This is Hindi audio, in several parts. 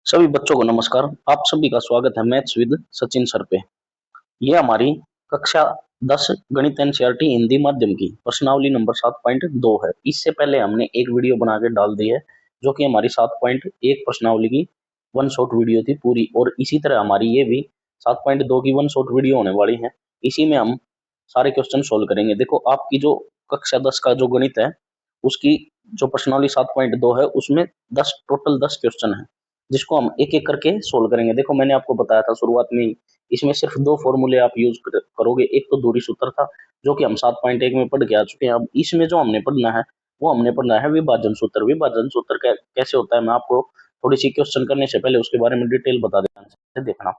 सभी बच्चों को नमस्कार। आप सभी का स्वागत है मैथ्स विद सचिन सर पे। ये हमारी कक्षा 10 गणित एनसीईआरटी हिंदी माध्यम की प्रश्नावली नंबर 7.2 है। इससे पहले हमने एक वीडियो बना के डाल दी है जो कि हमारी 7.1 प्रश्नावली की वन शॉट वीडियो थी पूरी, और इसी तरह हमारी ये भी 7.2 की वन शॉट वीडियो होने वाली है। इसी में हम सारे क्वेश्चन सोल्व करेंगे। देखो, आपकी जो कक्षा 10 का जो गणित है उसकी जो प्रश्नावली 7.2 है उसमें 10 क्वेश्चन है जिसको हम एक एक करके सोल्व करेंगे। देखो, मैंने आपको बताया था शुरुआत में ही, इसमें सिर्फ दो फॉर्मूले आप यूज करोगे। एक तो दूरी सूत्र था जो कि हम 7.1 में पढ़ के आ चुके हैं। अब इसमें जो हमने पढ़ना है वो हमने पढ़ना है विभाजन सूत्र। विभाजन सूत्र कैसे होता है, मैं आपको थोड़ी सी क्वेश्चन करने से पहले उसके बारे में डिटेल बता देता हूं। देखना,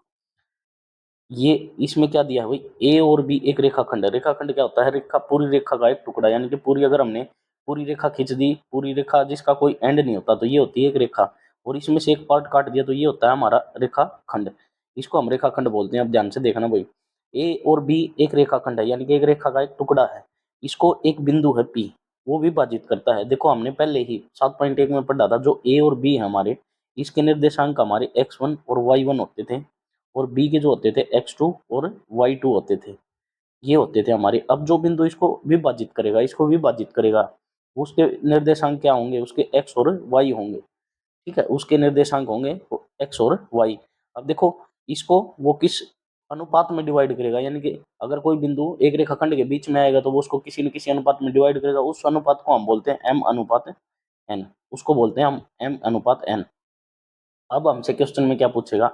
ये इसमें क्या दिया है भाई, ए और बी एक रेखाखंड है। रेखाखंड क्या होता है? रेखा, पूरी रेखा का एक टुकड़ा, यानी कि पूरी, अगर हमने पूरी रेखा खींच दी, पूरी रेखा जिसका कोई एंड नहीं होता, तो ये होती है एक रेखा, और इसमें से एक पार्ट काट दिया तो ये होता है हमारा रेखाखंड। इसको हम रेखाखंड बोलते हैं। अब ध्यान से देखना भाई, ए और बी एक रेखाखंड है, यानी कि एक रेखा का एक टुकड़ा है। इसको एक बिंदु है पी, वो विभाजित करता है। देखो, हमने पहले ही 7.1 में पढ़ा था, जो ए और बी है हमारे, इसके निर्देशांक हमारे x1 और y1 होते थे, और बी के जो होते थे x2 और y2 होते थे। ये होते थे हमारे। अब जो बिंदु इसको विभाजित करेगा, इसको विभाजित करेगा, उसके निर्देशांक क्या होंगे? उसके x और y होंगे। ठीक है, उसके निर्देशांक होंगे x और y। अब देखो, इसको वो किस अनुपात में डिवाइड करेगा, यानी कि अगर कोई बिंदु एक रेखाखंड के बीच में आएगा तो वो उसको किसी न किसी अनुपात में डिवाइड करेगा। उस अनुपात को हम बोलते हैं m अनुपात n। उसको बोलते हैं हम m अनुपात n। अब हमसे क्वेश्चन में क्या पूछेगा?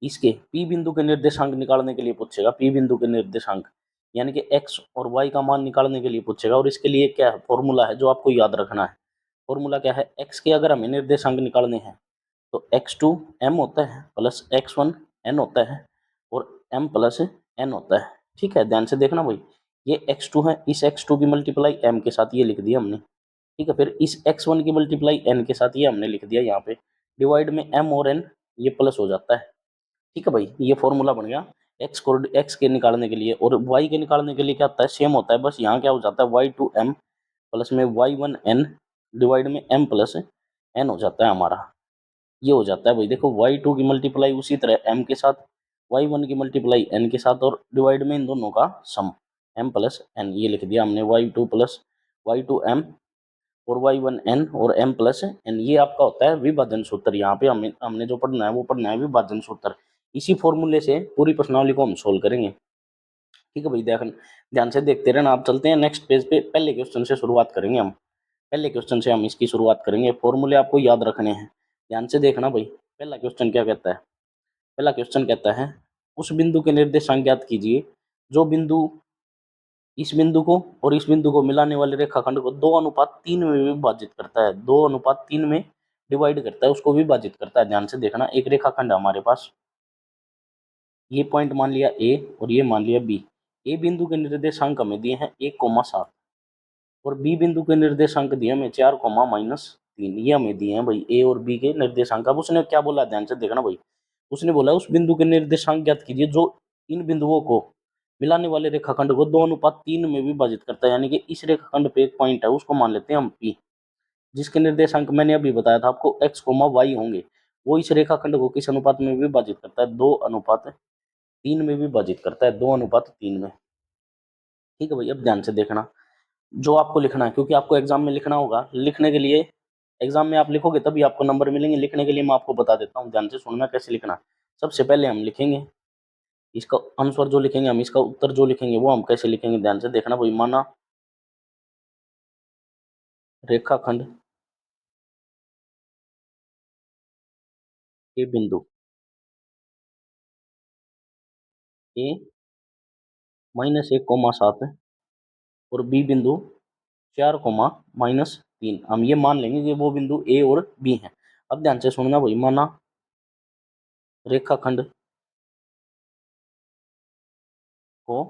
इसके पी बिंदु के निर्देशांक निकालने के लिए पूछेगा। पी बिंदु के निर्देशांक यानी कि एक्स और वाई का मान निकालने के लिए पूछेगा। और इसके लिए क्या है फॉर्मूला है जो आपको याद रखना है। फॉर्मूला क्या है? एक्स के अगर हमें निर्देशांक निकालने हैं तो x2 m होता है प्लस x1 n होता है, और m प्लस n होता है। ठीक है, ध्यान से देखना भाई, ये x2 है, इस x2 की मल्टीप्लाई m के साथ ये लिख दिया हमने। ठीक है, फिर इस x1 की मल्टीप्लाई n के साथ ये हमने लिख दिया यहाँ पे। डिवाइड में m और n, ये प्लस हो जाता है। ठीक है भाई, ये फॉर्मूला बन गया x के निकालने के लिए। और y के निकालने के लिए क्या होता है? सेम होता है, बस यहाँ क्या हो जाता है, y2m प्लस में y1n डिवाइड में m प्लस n हो जाता है हमारा। ये हो जाता है भाई। देखो, y2 की मल्टीप्लाई उसी तरह m के साथ, y1 की मल्टीप्लाई n के साथ, और डिवाइड में इन दोनों का सम m प्लस n, ये लिख दिया हमने y2 प्लस y2m और y1n और m प्लस n। ये आपका होता है विभाजन सूत्र। यहाँ पे हमने जो पढ़ना है वो पढ़ना है विभाजन सूत्र। इसी फॉर्मूले से पूरी प्रश्नावली को हम सोल्व करेंगे। ठीक है भाई, ध्यान से देखते रहना। आप चलते हैं नेक्स्ट पेज पे। पहले क्वेश्चन से शुरुआत करेंगे हम। पहले क्वेश्चन से हम इसकी शुरुआत करेंगे। फॉर्मूले आपको याद रखने हैं, ध्यान से देखना भाई। पहला क्वेश्चन क्या कहता है? पहला क्वेश्चन कहता है, उस बिंदु के निर्देशांक ज्ञात कीजिए जो बिंदु इस बिंदु को और इस बिंदु को मिलाने वाले रेखाखंड को 2:3 में विभाजित करता है। 2:3 में डिवाइड करता है, उसको विभाजित करता है। ध्यान से देखना, एक रेखाखंड है हमारे पास, ये पॉइंट मान लिया ए और ये मान लिया बी। ए बिंदु के निर्देशांक हमें दिए हैं 1,7, और बी बिंदु के निर्देशांक दिए हमें 4,-3। ये हमें दिए हैं भाई ए और बी के निर्देशांक। अब उसने क्या बोला? ध्यान से देखना भाई, उसने बोला उस बिंदु के निर्देशांक ज्ञात कीजिए जो इन बिंदुओं को मिलाने वाले रेखाखंड को 2:3 में विभाजित करता है। यानी कि इस रेखाखंड पे एक पॉइंट है, उसको मान लेते हैं हम पी, जिसके निर्देशांक मैंने अभी बताया था आपको x, y होंगे। वो इस रेखाखंड को किस अनुपात में विभाजित करता है? 2:3 में विभाजित करता है, 2:3 में। ठीक है भाई, अब ध्यान से देखना जो आपको लिखना है, क्योंकि आपको एग्जाम में लिखना होगा। लिखने के लिए, एग्जाम में आप लिखोगे तभी आपको नंबर मिलेंगे। लिखने के लिए मैं आपको बता देता हूँ, ध्यान से सुनना कैसे लिखना। सबसे पहले हम लिखेंगे इसका आंसर जो लिखेंगे हम, इसका उत्तर जो लिखेंगे वो हम कैसे लिखेंगे? ध्यान से देखना भाई। माना रेखाखंड के बिंदु ए -1,7 और बी बिंदु 4,-3, हम ये मान लेंगे कि वो बिंदु ए और बी हैं। अब ध्यान से सुनना भाई, माना रेखाखंड को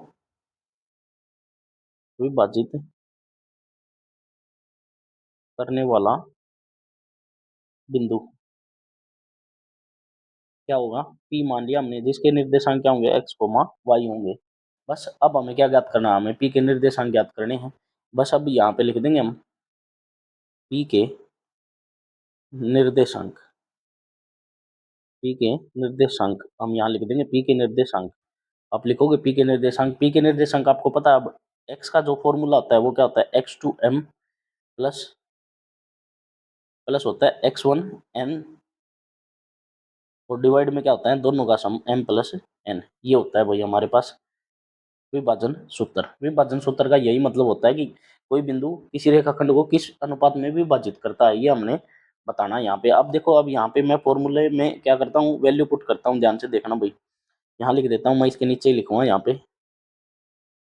विभाजित करने वाला बिंदु क्या होगा? पी मान लिया हमने, जिसके निर्देशांक क्या होंगे? x, y होंगे। बस अब हमें क्या ज्ञात करना है? हमें पी के निर्देशांक ज्ञात करने हैं। बस अब यहाँ पे लिख देंगे हम पी के निर्देशांक। पी के निर्देशांक हम यहाँ लिख देंगे पी के निर्देशांक। आप लिखोगे पी के निर्देशांक, पी के निर्देशांक आपको पता है अब एक्स का जो फॉर्मूला होता है वो क्या होता है, x two m plus plus होता है एक्स वन एन, और डिवाइड में क्या होता है दोनों का सम एम प्लस एन। ये होता है भाई हमारे पास विभाजन सूत्र। विभाजन सूत्र का यही मतलब होता है कि कोई बिंदु किसी रेखाखंड को किस अनुपात में विभाजित करता है, ये हमने बताना है यहाँ पे। अब देखो, अब यहाँ पे मैं फॉर्मूले में क्या करता हूँ, वैल्यू पुट करता हूँ, ध्यान से देखना भाई। यहाँ लिख देता हूँ, मैं इसके नीचे ही लिखूंगा यहाँ पे,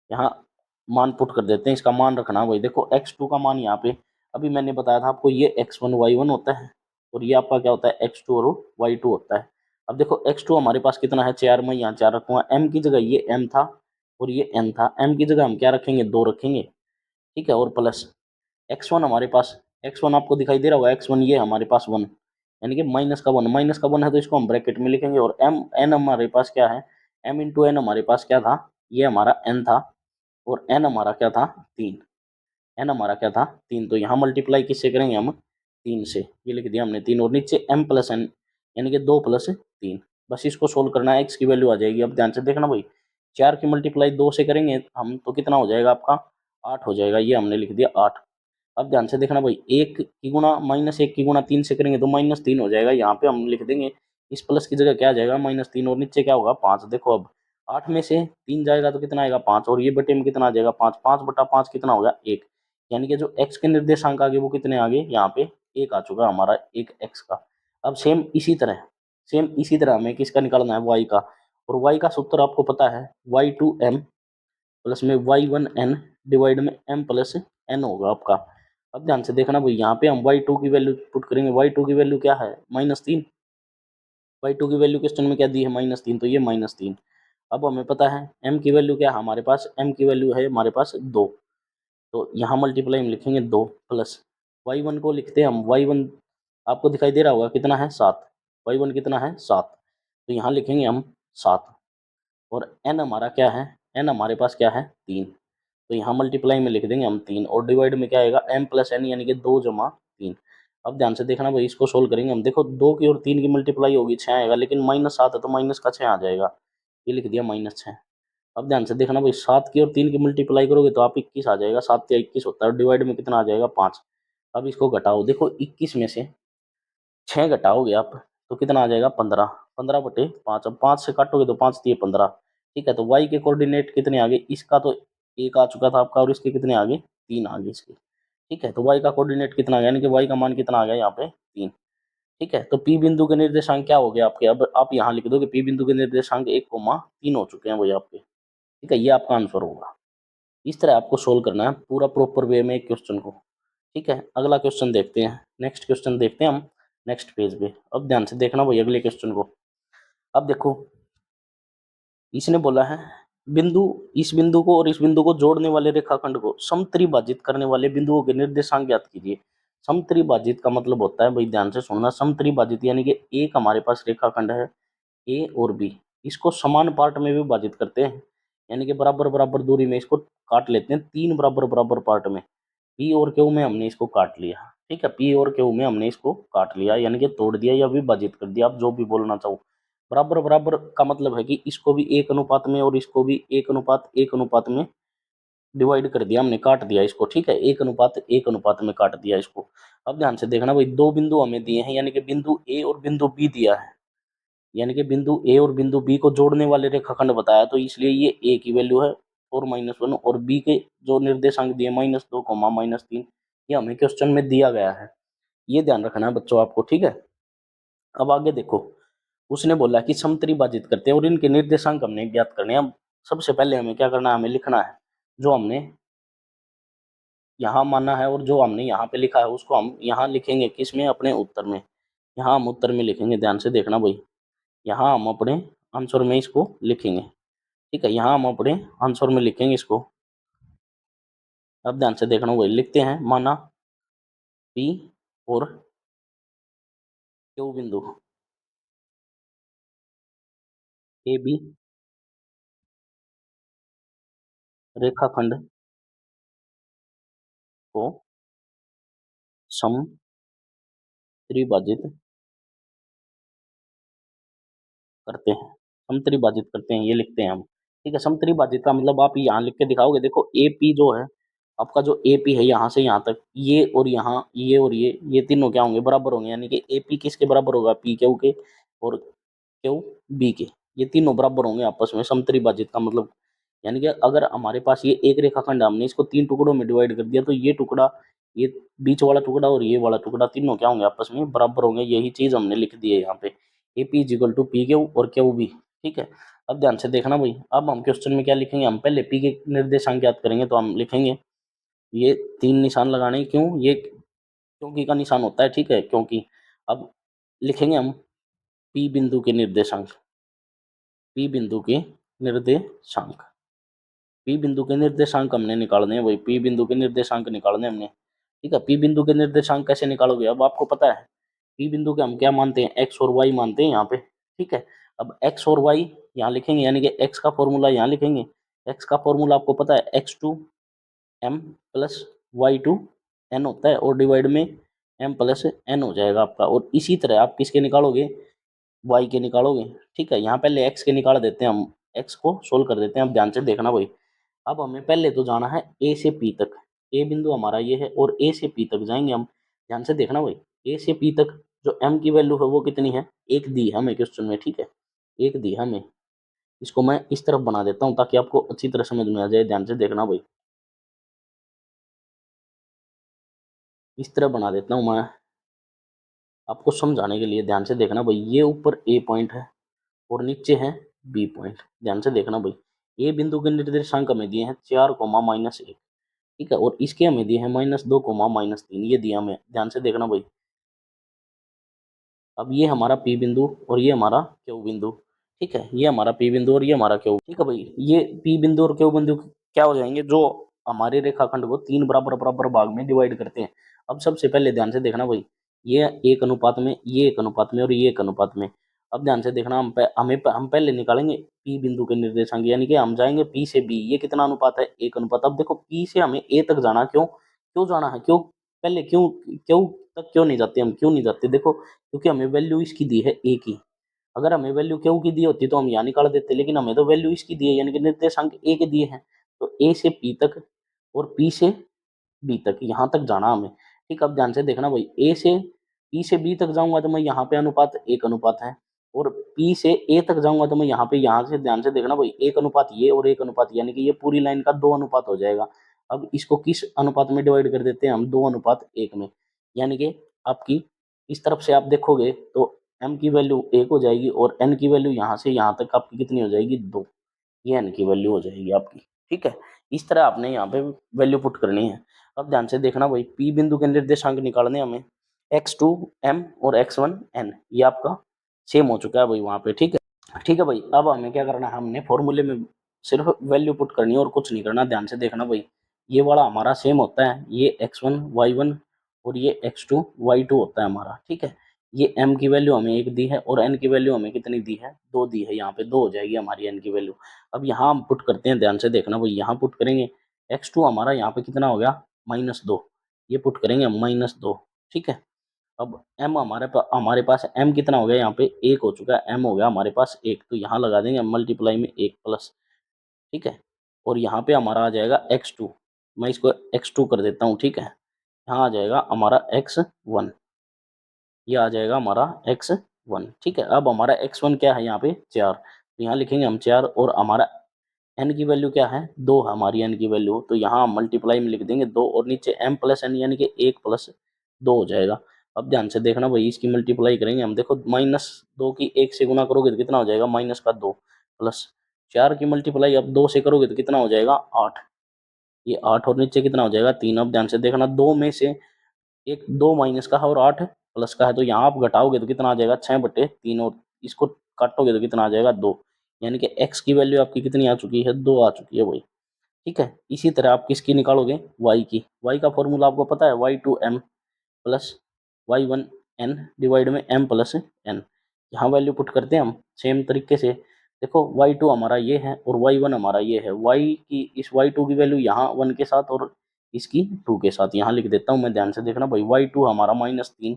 यहाँ मान पुट कर देते हैं, इसका मान रखना भाई। देखो x2 का मान यहाँ पे अभी मैंने बताया था आपको, ये x1 y1 होता है, और ये आपका क्या होता है x2 और y2 होता है। अब देखो x2 हमारे पास कितना है 4, मैं यहाँ 4 रखूंगा, m की जगह ये m था और ये n था, m की जगह हम क्या रखेंगे 2 रखेंगे, ठीक है, और प्लस x1 हमारे पास, x1 आपको दिखाई दे रहा होगा, x1 ये हमारे पास 1, यानी कि माइनस का 1, माइनस का 1 है तो इसको हम ब्रैकेट में लिखेंगे, और m n हमारे पास क्या है, m इंटू एन हमारे पास क्या था, ये हमारा n था, और n हमारा क्या था 3, n हमारा क्या था 3, तो यहाँ मल्टीप्लाई किससे करेंगे हम 3 से, ये लिख दिया हमने 3, और नीचे m प्लस n यानी कि 2 प्लस 3। बस इसको सोल्व करना है, x की वैल्यू आ जाएगी। अब ध्यान से देखना भाई, 4 की मल्टीप्लाई 2 से करेंगे हम तो कितना हो जाएगा आपका 8 हो जाएगा, ये हमने लिख दिया 8। अब ध्यान से देखना भाई, एक की गुणा माइनस एक की गुणा 3 से करेंगे तो -3 हो जाएगा, यहाँ पे हम लिख देंगे इस प्लस की जगह क्या आ जाएगा -3, और नीचे क्या होगा 5। देखो अब 8 में से 3 जाएगा तो कितना आएगा 5, और ये बटे में कितना आ जाएगा 5, 5/5 कितना होगा 1, यानी कि जो x के निर्देशांक आगे वो कितने आगे यहाँ पे 1 आ चुका हमारा, एक x का। अब सेम इसी तरह हमें किसका निकालना है y का, और y का सूत्र आपको पता है y2m प्लस में y1n डिवाइड में m प्लस n होगा आपका। अब ध्यान से देखना भाई, यहाँ पे हम y2 की वैल्यू पुट करेंगे, y2 की वैल्यू क्या है -3, y2 की वैल्यू क्वेश्चन में क्या दी है -3, तो ये -3। अब हमें पता है m की वैल्यू क्या है हमारे पास, m की वैल्यू है हमारे पास 2, तो यहाँ मल्टीप्लाई में लिखेंगे 2 प्लस y1 को लिखते हैं हम, y1 आपको दिखाई दे रहा होगा कितना है 7, y1 कितना है 7, तो यहाँ लिखेंगे हम 7, और n हमारा क्या है, n हमारे पास क्या है 3, तो यहाँ मल्टीप्लाई में लिख देंगे हम 3, और डिवाइड में क्या आएगा m प्लस n यानी कि 2 जमा 3। अब ध्यान से देखना भाई, इसको सोल्व करेंगे हम, देखो 2 की और 3 की मल्टीप्लाई होगी 6 आएगा, लेकिन -7 है तो माइनस का 6 आ जाएगा, ये लिख दिया -6। अब ध्यान से देखना भाई, 7 की और 3 की मल्टीप्लाई करोगे तो आप 21 आ जाएगा, 7 या 21 होता है, और डिवाइड में कितना आ जाएगा 5। अब इसको घटाओ, देखो 21 में से 6 घटाओगे आप तो कितना आ जाएगा 15, 15/5, अब 5 से काटोगे तो 5 दिए 15, ठीक है। तो y के कोऑर्डिनेट कितने आ गए, इसका तो 1 आ चुका था आपका, और इसके कितने आ गए 3 आ गए इसके, ठीक है। तो y का कोऑर्डिनेट कितना आ गया, यानी कि y का मान कितना आ गया यहाँ पे 3, ठीक है। तो P बिंदु के निर्देशांक क्या हो गया आपके, अब आप यहाँ लिख दोगे P बिंदु के निर्देशांक 1,3 हो चुके हैं भाई आपके, ठीक है, ये आपका आंसर होगा। इस तरह आपको सोल्व करना है पूरा प्रॉपर वे में एक क्वेश्चन को, ठीक है। अगला क्वेश्चन देखते हैं, नेक्स्ट क्वेश्चन देखते हैं हम नेक्स्ट पेज पे। अब ध्यान से देखना भाई अगले क्वेश्चन को। अब देखो, इसने बोला है बिंदु, इस बिंदु को और इस बिंदु को जोड़ने वाले रेखाखंड को समत्रिभाजित करने वाले बिंदुओं के निर्देशांक ज्ञात कीजिए। समत्रिभाजित का मतलब होता है भाई, ध्यान से सुनना, समत्रिभाजित यानी कि एक हमारे पास रेखाखंड है ए और बी, इसको समान पार्ट में विभाजित करते हैं, यानी कि बराबर बराबर दूरी में इसको काट लेते हैं 3 बराबर बराबर पार्ट में। पी और क्यू में हमने इसको काट लिया, ठीक है, पी और क्यू में हमने इसको काट लिया, यानी कि तोड़ दिया या विभाजित कर दिया, आप जो भी बोलना चाहो। बराबर बराबर का मतलब है कि इसको भी 1 अनुपात में और इसको भी 1 अनुपात 1 अनुपात में डिवाइड कर दिया हमने, काट दिया इसको, ठीक है, 1 अनुपात 1 अनुपात में काट दिया इसको। अब ध्यान से देखना भाई, दो बिंदु हमें दिए हैं, यानी कि बिंदु ए और बिंदु बी दिया है, यानी कि बिंदु ए और बिंदु बी को जोड़ने वाले रेखाखंड बताया, तो इसलिए ये ए की वैल्यू है 4 - 1, और बी के जो निर्देशांक दिए -2, -3, ये हमें क्वेश्चन में दिया गया है, ये ध्यान रखना है बच्चों आपको, ठीक है। अब आगे देखो, उसने बोला कि समत्रिभाजित करते हैं और इनके निर्देशांक हमने ज्ञात करने हैं। अब सबसे पहले हमें क्या करना है, हमें लिखना है जो हमने यहाँ माना है, और जो हमने यहाँ पे लिखा है उसको हम यहाँ लिखेंगे किसमें, अपने उत्तर में, यहाँ हम उत्तर में लिखेंगे। ध्यान से देखना भाई, यहाँ हम अपने आंसर में इसको लिखेंगे, ठीक है, यहाँ हम अपने आंसर में लिखेंगे इसको। अब ध्यान से देखना भाई, लिखते हैं माना पी और क्यू बिंदु ए बी रेखाखंड को समत्रिभाजित करते हैं, समत्रिभाजित करते हैं, ये लिखते हैं हम। ठीक है, समत्रिभाजित का मतलब आप यहाँ लिख के दिखाओगे। देखो ए पी जो है आपका, जो ए पी है यहाँ से यहाँ तक, ये और यहाँ, ये और ये तीनों क्या होंगे, बराबर होंगे। यानी कि ए पी किसके बराबर होगा, पी क्यू के, और क्यू बी के, ये तीनों बराबर होंगे आपस में, समत्रिभाजित का मतलब। यानी कि अगर हमारे पास ये एक रेखाखंड है, हमने इसको 3 टुकड़ों में डिवाइड कर दिया, तो ये टुकड़ा, ये बीच वाला टुकड़ा और ये वाला टुकड़ा, तीनों क्या होंगे, आपस में बराबर होंगे। यही चीज हमने लिख दी है यहाँ पे, A P is equal to P Q और क्यू बी। ठीक है, अब ध्यान से देखना भाई, अब हम क्वेश्चन में क्या लिखेंगे, हम पहले पी के निर्देशांक ज्ञात करेंगे। तो हम लिखेंगे, ये 3 निशान लगाने, क्यों, ये क्योंकि का निशान होता है। ठीक है, क्योंकि अब लिखेंगे हम पी बिंदु के निर्देशांक, पी बिंदु के निर्देशांक, पी बिंदु के निर्देशांक हमने निकालने हैं भाई, पी बिंदु के निर्देशांक निकालने हमने। ठीक है, पी बिंदु के निर्देशांक कैसे निकालोगे, अब आपको पता है पी बिंदु के हम क्या मानते हैं, एक्स और वाई मानते हैं यहाँ पे। ठीक है, अब एक्स और वाई यहाँ लिखेंगे, यानी कि एक्स का फॉर्मूला यहाँ लिखेंगे। एक्स का फॉर्मूला आपको पता है, x two m plus y two n होता है, और डिवाइड में एम प्लस एन हो जाएगा आपका। और इसी तरह आप किसके निकालोगे, वाई के निकालोगे। ठीक है, यहाँ पहले एक्स के निकाल देते हैं हम, एक्स को सोल्व कर देते हैं। अब ध्यान से देखना भाई, अब हमें पहले तो जाना है ए से पी तक, ए बिंदु हमारा ये है, और ए से पी तक जाएंगे हम। ध्यान से देखना भाई, ए से पी तक जो एम की वैल्यू है वो कितनी है, एक दी है हमें क्वेश्चन में। ठीक है, एक दी है हमें, इसको मैं इस तरफ बना देता हूँ ताकि आपको अच्छी तरह समझ में आ जाए। ध्यान से देखना भाई, इस तरह बना देता हूँ मैं आपको समझाने के लिए। ध्यान से देखना भाई, ये ऊपर ए पॉइंट है और नीचे है बी पॉइंट। ध्यान से देखना भाई, ए बिंदु के निर्देशांक हमें दिए हैं 4, -1। ठीक है, और इसके हमें दिए हैं -2, -3, ये दिया हमें। ध्यान से देखना भाई, अब ये हमारा पी बिंदु और ये हमारा क्यू बिंदु। ठीक है, ये हमारा पी बिंदु और ये हमारा क्यू। ठीक है भाई, ये पी बिंदु और क्यू बिंदु क्या हो जाएंगे, जो हमारे रेखाखंड को 3 बराबर बराबर भाग में डिवाइड करते हैं। अब सबसे पहले ध्यान से देखना भाई, ये एक अनुपात में, ये एक अनुपात में, और ये एक अनुपात में। अब ध्यान से देखना, हम पहले निकालेंगे पी बिंदु के निर्देशांक, यानी कि हम जाएंगे पी से बी, ये कितना अनुपात है, एक अनुपात। अब देखो पी से हमें ए तक जाना, क्यों क्यों जाना है, क्यों पहले क्यों, क्यों तक क्यों नहीं जाते हम, क्यों नहीं जाते, देखो क्योंकि हमें वैल्यू इसकी दी है ए की। अगर हमें वैल्यू क्यू की दी होती तो हम यहाँ निकाल देते, लेकिन हमें तो वैल्यू इसकी दी है, यानी कि निर्देशांक ए के दिए हैं। तो ए से पी तक और पी से बी तक, यहाँ तक जाना हमें। ठीक, अब ध्यान से देखना भाई, ए से पी से बी तक जाऊंगा तो मैं यहाँ पे अनुपात एक अनुपात है, और पी से ए तक जाऊंगा तो मैं यहाँ पे, यहाँ से ध्यान से देखना भाई, एक अनुपात ये और एक अनुपात, यानी कि ये पूरी लाइन का 2 अनुपात हो जाएगा। अब इसको किस अनुपात में डिवाइड कर देते हैं हम, 2:1 में। यानी कि आपकी इस तरफ से आप देखोगे तो m की वैल्यू 1 हो जाएगी, और n की वैल्यू यहाँ से यहाँ तक आपकी कितनी हो जाएगी, 2। ये n की वैल्यू हो जाएगी आपकी। ठीक है, इस तरह आपने यहाँ पे वैल्यू पुट करनी है। अब ध्यान से देखना भाई, p बिंदु के निर्देशांक निकालने हमें, x2 m और x1 n, ये आपका सेम हो चुका है भाई वहाँ पे। ठीक है, ठीक है भाई, अब हमें क्या करना है, हमने फॉर्मूले में सिर्फ वैल्यू पुट करनी है और कुछ नहीं करना। ध्यान से देखना भाई, ये वाला हमारा सेम होता है, ये x1 y1 और ये x2 y2 होता है हमारा। ठीक है, ये m की वैल्यू हमें 1 दी है, और n की वैल्यू हमें कितनी दी है, 2 दी है। यहाँ पे 2 हो जाएगी हमारी n की वैल्यू। अब यहाँ हम पुट करते हैं, ध्यान से देखना भाई, यहाँ पुट करेंगे, x2 हमारा यहाँ पे कितना हो गया, -2, ये पुट करेंगे हम -2। ठीक है, अब m हमारे पास m कितना हो गया, यहाँ पे 1 हो चुका है, m हो गया हमारे पास 1, तो यहाँ लगा देंगे मल्टीप्लाई में 1 प्लस। ठीक है, और यहाँ पे हमारा आ जाएगा x2, मैं इसको x2 कर देता हूँ। ठीक है, यहाँ आ जाएगा हमारा x1, ये आ जाएगा हमारा x1। ठीक है, अब हमारा x1 क्या है, यहाँ पे 4, तो यहाँ लिखेंगे हम 4, और हमारा n की वैल्यू क्या है, 2 हमारी n की वैल्यू, तो यहाँ हम मल्टीप्लाई में लिख देंगे 2, और नीचे m प्लस n, यानी कि 1 + 2 हो जाएगा। अब ध्यान से देखना भाई, इसकी मल्टीप्लाई करेंगे हम, देखो -2 की 1 से गुना करोगे तो कितना हो जाएगा, -2 प्लस 4 की मल्टीप्लाई अब 2 से करोगे तो कितना हो जाएगा, 8, ये 8, और नीचे कितना हो जाएगा, 3। अब ध्यान से देखना, 2 में से एक 2 माइनस का है और 8 प्लस का है, तो यहाँ आप घटाओगे तो कितना आ जाएगा, 6/3, और इसको काटोगे तो कितना आ जाएगा, 2। यानी कि x की वैल्यू आपकी कितनी आ चुकी है, 2 आ चुकी है भाई। ठीक है, इसी तरह आप किसकी निकालोगे, y की। y का फॉर्मूला आपको पता है, y2m प्लस y1n डिवाइड में m प्लस n। यहाँ वैल्यू पुट करते हैं हम सेम तरीके से। देखो y2 हमारा ये है और y1 हमारा ये है, y की इस y2 की वैल्यू यहाँ 1 के साथ और इसकी 2 के साथ यहाँ लिख देता हूँ मैं। ध्यान से देखना भाई, y2 हमारा -3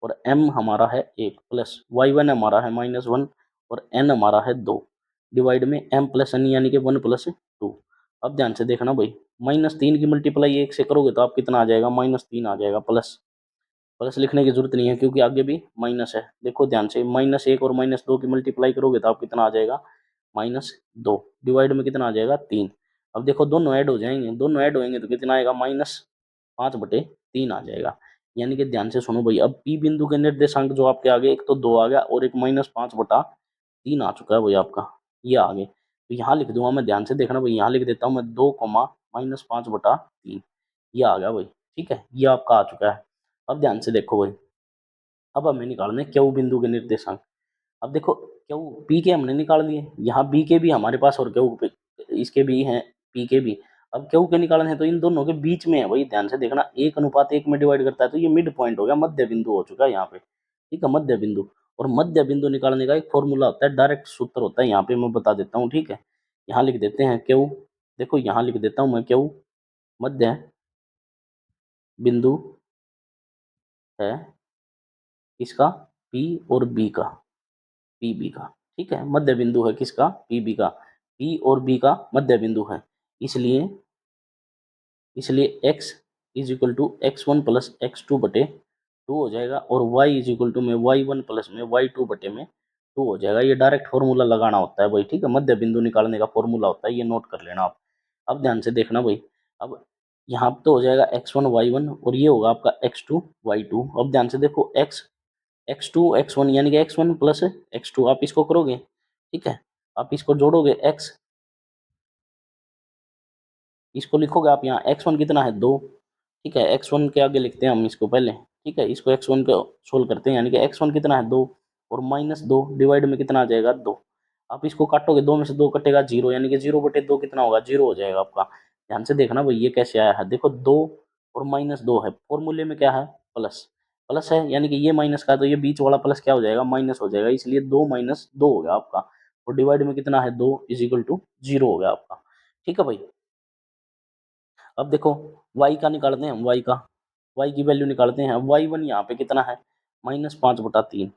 और m हमारा है 1 प्लस y1 हमारा है -1 और n हमारा है 2, डिवाइड में m प्लस n यानी कि 1 प्लस 2। अब ध्यान से देखना भाई, -3 की मल्टीप्लाई 1 से करोगे तो आप कितना आ जाएगा, -3 आ जाएगा। प्लस प्लस लिखने की जरूरत नहीं है क्योंकि आगे भी माइनस है। देखो ध्यान से, -1 और -2 की मल्टीप्लाई करोगे तो आप कितना आ जाएगा, -2, डिवाइड में कितना आ जाएगा, 3। अब देखो दोनों ऐड हो जाएंगे, दोनों ऐड होंगे तो कितना आएगा, -5/3 आ जाएगा। यानी कि ध्यान से सुनो भाई, अब P बिंदु के निर्देशांक जो आपके आगे, एक तो 2 आ गया और एक -5/3 आ चुका है भाई आपका, ये आगे। तो यहाँ लिख दूंगा मैं, ध्यान से देखना भाई, यहाँ लिख देता हूँ मैं 2, -5/3, ये आ गया भाई। ठीक है, ये आपका आ चुका है। अब ध्यान से देखो भाई, अब हमें निकालने क्यू बिंदु के निर्देशांक। अब देखो क्यू पी के हमने निकाल दिए, यहाँ बी के भी हमारे पास और क्यू इसके भी हैं, पी के भी। अब क्यू के निकालने हैं तो इन दोनों के बीच में है भाई, ध्यान से देखना, 1:1 में डिवाइड करता है तो ये मिड पॉइंट हो गया, मध्य बिंदु हो चुका है यहाँ पे। ठीक है, मध्य बिंदु। और मध्य बिंदु निकालने का एक फॉर्मूला होता है, डायरेक्ट सूत्र होता है, यहाँ पे मैं बता देता हूँ। ठीक है, यहाँ लिख देते हैं क्यू, देखो यहाँ लिख देता हूँ मैं क्यू मध्य बिंदु है किसका, पी और बी का, पी बी का। ठीक है, मध्य बिंदु है किसका, पी बी का, पी और बी का मध्य बिंदु है। इसलिए इसलिए x is equal to x1 plus x2/2 हो जाएगा, और y इज इक्वल टू में y1 प्लस में y2/2 हो जाएगा। ये डायरेक्ट फॉर्मूला लगाना होता है भाई। ठीक है, मध्य बिंदु निकालने का फॉर्मूला होता है, ये नोट कर लेना आप। अब ध्यान से देखना भाई, अब यहाँ तो हो जाएगा x1 y1 और ये होगा आपका x2 y2। अब ध्यान से देखो, x2 x1 यानी कि x1 प्लस x2, आप इसको करोगे, ठीक है, आप इसको जोड़ोगे x, इसको लिखोगे आप यहाँ, x1 कितना है, 2। ठीक है, x1 के आगे लिखते हैं हम इसको पहले। ठीक है, इसको x1 को सोल्व करते हैं, यानी कि x1 कितना है, 2, और -2 डिवाइड में कितना आ जाएगा, 2। आप इसको काटोगे, 2 में से 2 कटेगा 0, यानी कि 0/2 कितना होगा, 0 हो जाएगा आपका। ध्यान से देखना भाई, ये कैसे आया है, देखो 2 और -2 है, फॉर्मूले में क्या है, प्लस, प्लस है, यानी कि ये माइनस का है, तो ये बीच वाला प्लस क्या हो जाएगा, माइनस हो जाएगा, इसलिए 2 - 2 हो गया आपका। और डिवाइड में कितना है, 2 इज इक्वल टू 0 हो गया आपका। ठीक है भाई, अब देखो y का निकालते हैं हम, y का, y की वैल्यू निकालते हैं। अब y1 यहाँ पे कितना है, -5/3।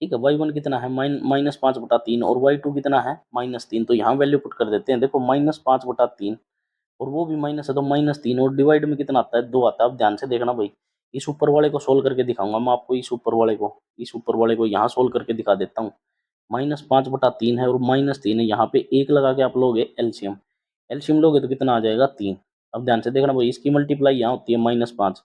ठीक है, y1 कितना है, -5/3, और y2 कितना है, -3। तो यहाँ वैल्यू पुट कर देते हैं, देखो -5/3 और वो भी माइनस है तो -3, और डिवाइड में कितना आता है, 2 आता है। अब ध्यान से देखना भाई, इस ऊपर वाले को सोल्व करके दिखाऊंगा मैं आपको, इस ऊपर वाले को यहाँ सोल्व करके दिखा देता हूँ। -5/3 है और -3 है, यहाँ पे 1 लगा के आप लोगे एलसीएम, एलसीएम लोगे तो कितना आ जाएगा, 3। अब ध्यान से देखना भाई, इसकी मल्टीप्लाई यहाँ होती है -5,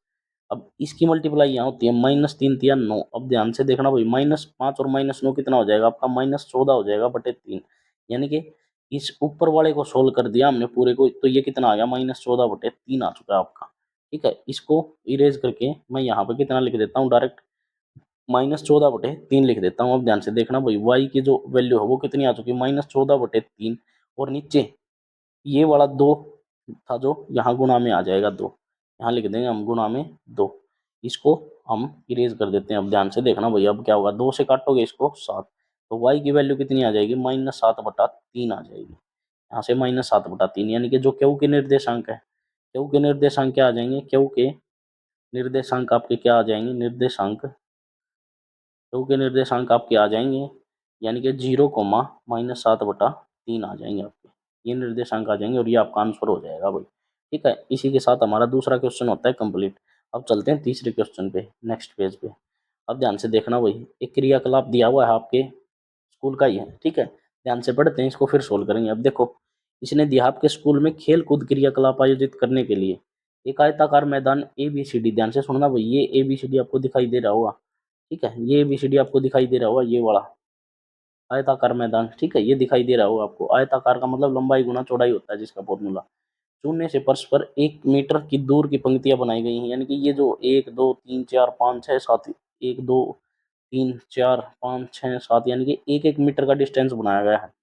अब इसकी मल्टीप्लाई यहाँ होती है -3 × 9। अब ध्यान से देखना भाई, -5 और -9 कितना हो जाएगा आपका, -14 हो जाएगा बटे 3। यानी कि इस ऊपर वाले को सोल्व कर दिया हमने पूरे को, तो ये कितना आ गया, -14/3 आ चुका है आपका। ठीक है, इसको इरेज करके मैं यहाँ पे कितना लिख देता हूँ, डायरेक्ट -14/3 लिख देता हूँ। अब ध्यान से देखना भाई, y की जो वैल्यू है वो कितनी आ चुकी है, -14/3, और नीचे ये वाला 2 था जो यहाँ गुणा में आ जाएगा, 2 यहाँ लिख देंगे हम, गुणा में 2, इसको हम इरेज कर देते हैं। अब ध्यान से देखना भैया, अब क्या होगा, 2 से काटोगे इसको 7, तो y की वैल्यू कितनी आ जाएगी, -7/3 आ जाएगी। यहाँ से -7/3, यानी कि जो क्यू के निर्देशांक है, क्यू के निर्देशांक क्या आ जाएंगे, क्यू के निर्देशांक आपके क्या आ जाएंगे, क्यू के निर्देशांक आपके आ जाएंगे, यानी कि 0, -7/3 आ जाएंगे आपके, ये निर्देशांक आ जाएंगे और ये आपका आंसर हो जाएगा भाई। ठीक है, इसी के साथ हमारा दूसरा क्वेश्चन होता है कंप्लीट। अब चलते हैं तीसरे क्वेश्चन पे, नेक्स्ट पेज पे। अब ध्यान से देखना भाई, एक क्रियाकलाप दिया हुआ है आपके स्कूल का ही है। ठीक है, ध्यान से पढ़ते हैं, इसको फिर सोल्व करेंगे। अब देखो, इसने दिया आपके स्कूल में खेल कूद क्रियाकलाप आयोजित करने के लिए एक आयताकार मैदान ABCD, ध्यान से सुनना भाई, ये ABCD आपको दिखाई दे रहा होगा। ठीक है, ये ABCD आपको दिखाई दे रहा होगा, ये वाला आयताकार मैदान। ठीक है, ये दिखाई दे रहा होगा आपको, आयताकार का मतलब लंबाई गुना चौड़ाई होता है जिसका फॉर्मूला। शून्य से फर्श पर 1 मीटर की दूर की पंक्तियां बनाई गई हैं, यानी कि ये जो 1 2 3 4 5 6 7, 1 2 3 4 5 6 7, यानी कि 1 1 मीटर का डिस्टेंस बनाया गया है।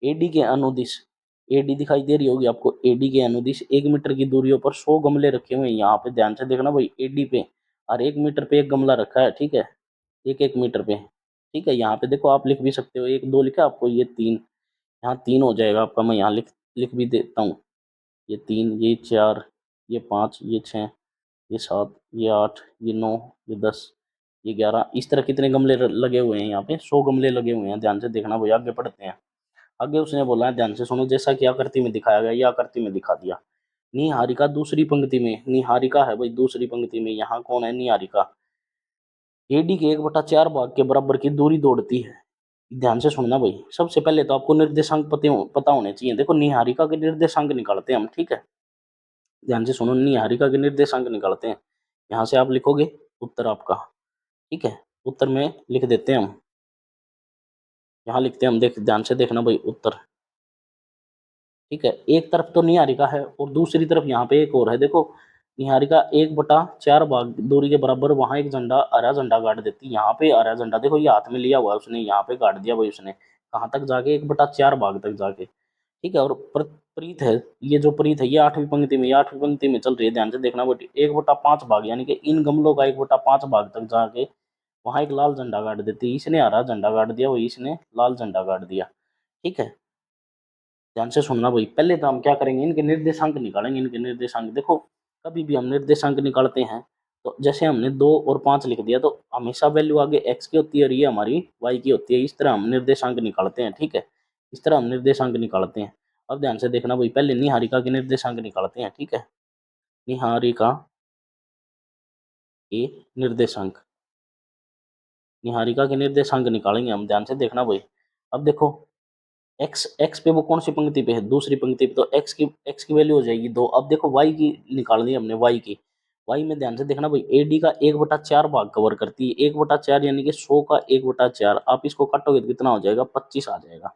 एडी के अनुदिश, एडी दिखाई दे रही होगी आपको, एडी के अनुदिश 1 मीटर की दूरियों पर 100 गमले रखे हुए हैं। यहाँ पे ध्यान से देखना भाई, एडी पे और 1 मीटर पे एक गमला रखा है। ठीक है, 1 1 मीटर पे। ठीक है, यहाँ पे देखो आप लिख भी सकते हो, 1 2 लिखा आपको, ये 3, यहाँ 3 हो जाएगा आपका, मैं यहाँ लिख लिख भी देता हूँ, ये 3, ये 4, ये 5, ये 6, ये 7, ये 8, ये 9, ये 10, ये 11, इस तरह कितने गमले लगे हुए हैं यहाँ पे, 100 गमले लगे हुए हैं। ध्यान से देखना भाई, आगे पढ़ते हैं। आगे उसने बोला है, ध्यान से सुनो, जैसा कि आकृति में दिखाया गया, ये आकृति में दिखा दिया। निहारिका दूसरी पंक्ति में, निहारिका है भाई दूसरी पंक्ति में, यहाँ कौन है निहारिका, एडी के 1/4 भाग के बराबर की दूरी दौड़ती है। ध्यान से सुनना भाई, सबसे पहले तो आपको निर्देशांक पता होने चाहिए। देखो निहारिका के निर्देशांक निकालते हैं हम, ठीक है। ध्यान से सुनो, निहारिका के निर्देशांक निकालते हैं। यहाँ से आप लिखोगे उत्तर आपका, ठीक है। उत्तर में लिख देते हैं हम, यहाँ लिखते हैं हम, देख ध्यान से देखना भाई उत्तर, ठीक है। एक तरफ तो निहारिका है और दूसरी तरफ यहाँ पे एक और है। देखो निहारिका 1/4 भाग दूरी के बराबर, वहां एक झंडा, हरा झंडा गाड़ देती। यहाँ पे हरा झंडा देखो, ये हाथ में लिया हुआ है उसने, यहाँ पे गाड़ दिया भाई उसने, कहाँ तक जाके 1/4 भाग तक जाके, ठीक है। और प्रीत है, ये जो प्रीत है ये 8वीं पंक्ति में, ये 8वीं पंक्ति में चल रही है। ध्यान से देखना बेटी, 1/5 भाग, यानी कि इन गमलों का 1/5 भाग तक जाके वहां एक लाल झंडा गाड़ देती। इसने हरा झंडा गाड़ दिया, वही इसने लाल झंडा गाड़ दिया, ठीक है। ध्यान से सुनना भाई, पहले तो हम क्या करेंगे, इनके निर्देशांक निकालेंगे। इनके निर्देशांक देखो, कभी भी हम निर्देशांक निकालते हैं तो जैसे हमने 2 और 5 लिख दिया, तो हमेशा वैल्यू आगे x की होती है और ये हमारी y की होती है। इस तरह हम निर्देशांक निकालते हैं, ठीक है। इस तरह हम निर्देशांक निकालते हैं। अब ध्यान से देखना भाई, पहले निहारिका के निर्देशांक निकालते हैं, ठीक है। निहारिका के निर्देशांक, निहारिका के निर्देशांक निकालेंगे हम। ध्यान से देखना भाई, अब देखो एक्स पे वो कौन सी पंक्ति पे है, दूसरी पंक्ति पे, तो एक्स की वैल्यू हो जाएगी 2। अब देखो वाई की निकालनी है हमने, वाई की, वाई में ध्यान से देखना भाई, एडी का 1/4 भाग कवर करती है। 1/4 यानी कि 100 का 1/4, आप इसको काटोगे तो कितना हो जाएगा, 25 आ जाएगा,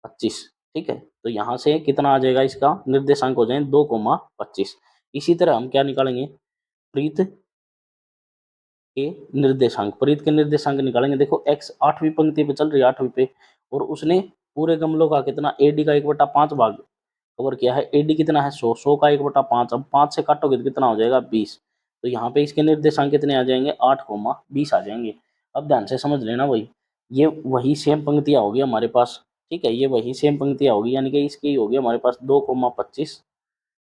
25, ठीक है। तो यहाँ से कितना आ जाएगा, इसका निर्देशांक हो जाए 2,25। इसी तरह हम क्या निकालेंगे, प्रीत के निर्देशांक, प्रीत के निर्देशांक निकालेंगे। देखो एक्स 8वीं पंक्ति पे चल रही है, 8वीं पे, और उसने पूरे गमलों का कितना, एडी का 1/5 भाग कवर किया है। एडी कितना है, 100, 100 का 1/5, अब 5 से काटोगे तो कितना हो जाएगा, 20। तो यहाँ पे इसके निर्देशांक कितने आ जाएंगे, 8,20 आ जाएंगे। अब ध्यान से समझ लेना भाई, ये वही सेम पंक्तियाँ होगी हमारे पास, ठीक है। ये वही सेम पंक्तियाँ होगी, यानी कि इसकी होगी हमारे पास 2,25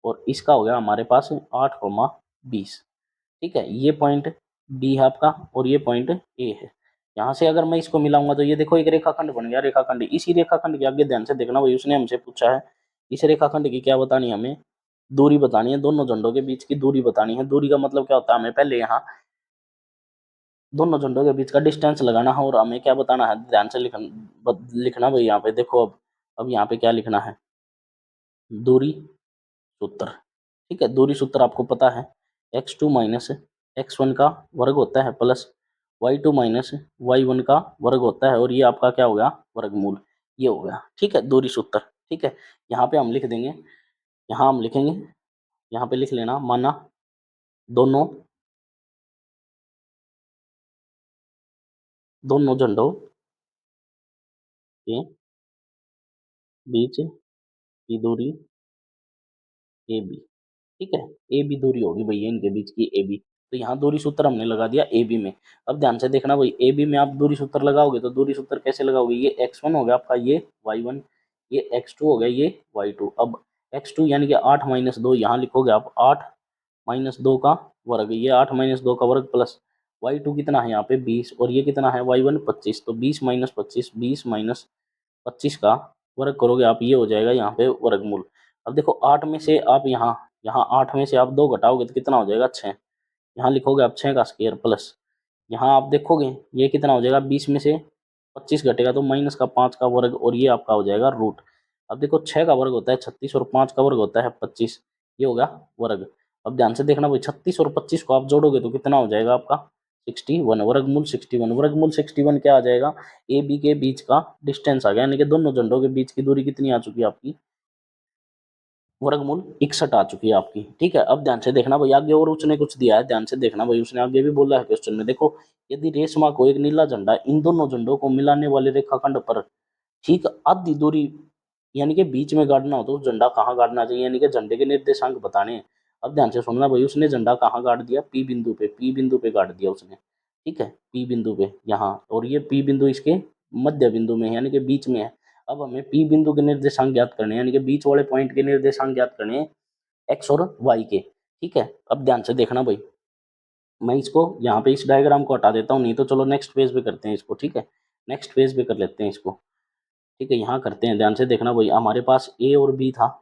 और इसका हो गया हमारे पास 8,20, ठीक है। ये पॉइंट बी है आपका और ये पॉइंट ए है। यहाँ से अगर मैं इसको मिलाऊंगा तो ये देखो एक रेखाखंड बन गया, रेखाखंड। इसी रेखाखंड के आगे ध्यान से देखना भाई, उसने हमसे पूछा है इस रेखाखंड की क्या बतानी है, हमें दूरी बतानी है, दोनों झंडों के बीच की दूरी बतानी है। दूरी का मतलब क्या होता है, हमें पहले यहाँ दोनों झंडों के बीच का डिस्टेंस लगाना है और हमें क्या बताना है, ध्यान से लिखना भाई। यहाँ पे देखो, अब यहाँ पे क्या लिखना है, दूरी सूत्र, ठीक है। दूरी सूत्र आपको पता है, x2 माइनस x1 का वर्ग होता है प्लस y2 माइनस y1 का वर्ग होता है, और ये आपका क्या हो गया, वर्गमूल, ये हो गया, ठीक है, दूरी सूत्र, ठीक है। यहाँ पे हम लिख देंगे, यहाँ हम लिखेंगे, यहाँ पे लिख लेना, माना दोनों दोनों झंडों के बीच की दूरी ए बी, ठीक है। ए बी दूरी होगी भैया इनके बीच की, ए बी। तो यहाँ दूरी सूत्र हमने लगा दिया ए बी में। अब ध्यान से देखना भाई, ए बी में आप दूरी सूत्र लगाओगे तो दूरी सूत्र कैसे लगाओगे, ये x1 हो गया आपका, ये y1, ये x2 हो गया, ये y2। अब x2 यानी कि 8-2 यहाँ लिखोगे आप, 8-2 का वर्ग, ये 8-2 का वर्ग प्लस y2 कितना है यहाँ पे 20, और ये कितना है y1 25। तो 20-25, 20-25 का वर्ग करोगे आप, ये हो जाएगा यहाँ पे वर्गमूल। अब देखो 8 में से आप यहाँ यहाँ 8 में से आप 2 घटाओगे तो कितना हो जाएगा, 6। यहाँ लिखोगे आप 6 का स्क्वायर प्लस, यहाँ आप देखोगे ये कितना हो जाएगा, 20 में से 25 घटेगा तो माइनस का 5 का वर्ग, और ये आपका हो जाएगा रूट। अब देखो 6 का वर्ग होता है 36 और 5 का वर्ग होता है 25, ये होगा वर्ग। अब ध्यान से देखना भाई, 36 और 25 को आप जोड़ोगे तो कितना हो जाएगा आपका, 61, वर्गमूल 61। वर्गमूल 61 क्या आ जाएगा, ए बी के बीच का डिस्टेंस आ गया, यानी कि दोनों झंडों के बीच की दूरी कितनी आ चुकी है आपकी, वर्गमूल 61 आ चुकी है आपकी, ठीक है। अब ध्यान से देखना भाई, आगे और उसने कुछ दिया है, ध्यान से देखना भाई, उसने आगे भी बोला है क्वेश्चन में। देखो यदि रेशमा को एक नीला झंडा इन दोनों झंडों को मिलाने वाले रेखाखंड पर ठीक आधी दूरी यानी कि बीच में गाड़ना हो तो उस झंडा कहाँ गाड़ना चाहिए, यानी कि झंडे के निर्देशांक बताने हैं। अब ध्यान से सुनना भाई, उसने झंडा कहाँ गाड़ दिया, पी बिंदु पे, पी बिंदु पे गाड़ दिया उसने, ठीक है, पी बिंदु पे यहाँ, और ये पी बिंदु इसके मध्य बिंदु में है, यानी कि बीच में है। अब हमें पी बिंदु के निर्देशांक ज्ञात करने हैं, यानी कि बीच वाले पॉइंट के निर्देशांक ज्ञात करने हैं, एक्स और वाई के, ठीक है। अब ध्यान से देखना भाई, मैं इसको यहाँ पे इस डायग्राम को हटा देता हूँ, नहीं तो चलो नेक्स्ट पेज पे करते हैं इसको, ठीक है, नेक्स्ट पेज पे कर लेते हैं इसको, ठीक है। यहाँ करते हैं, ध्यान से देखना भाई, हमारे पास ए और बी था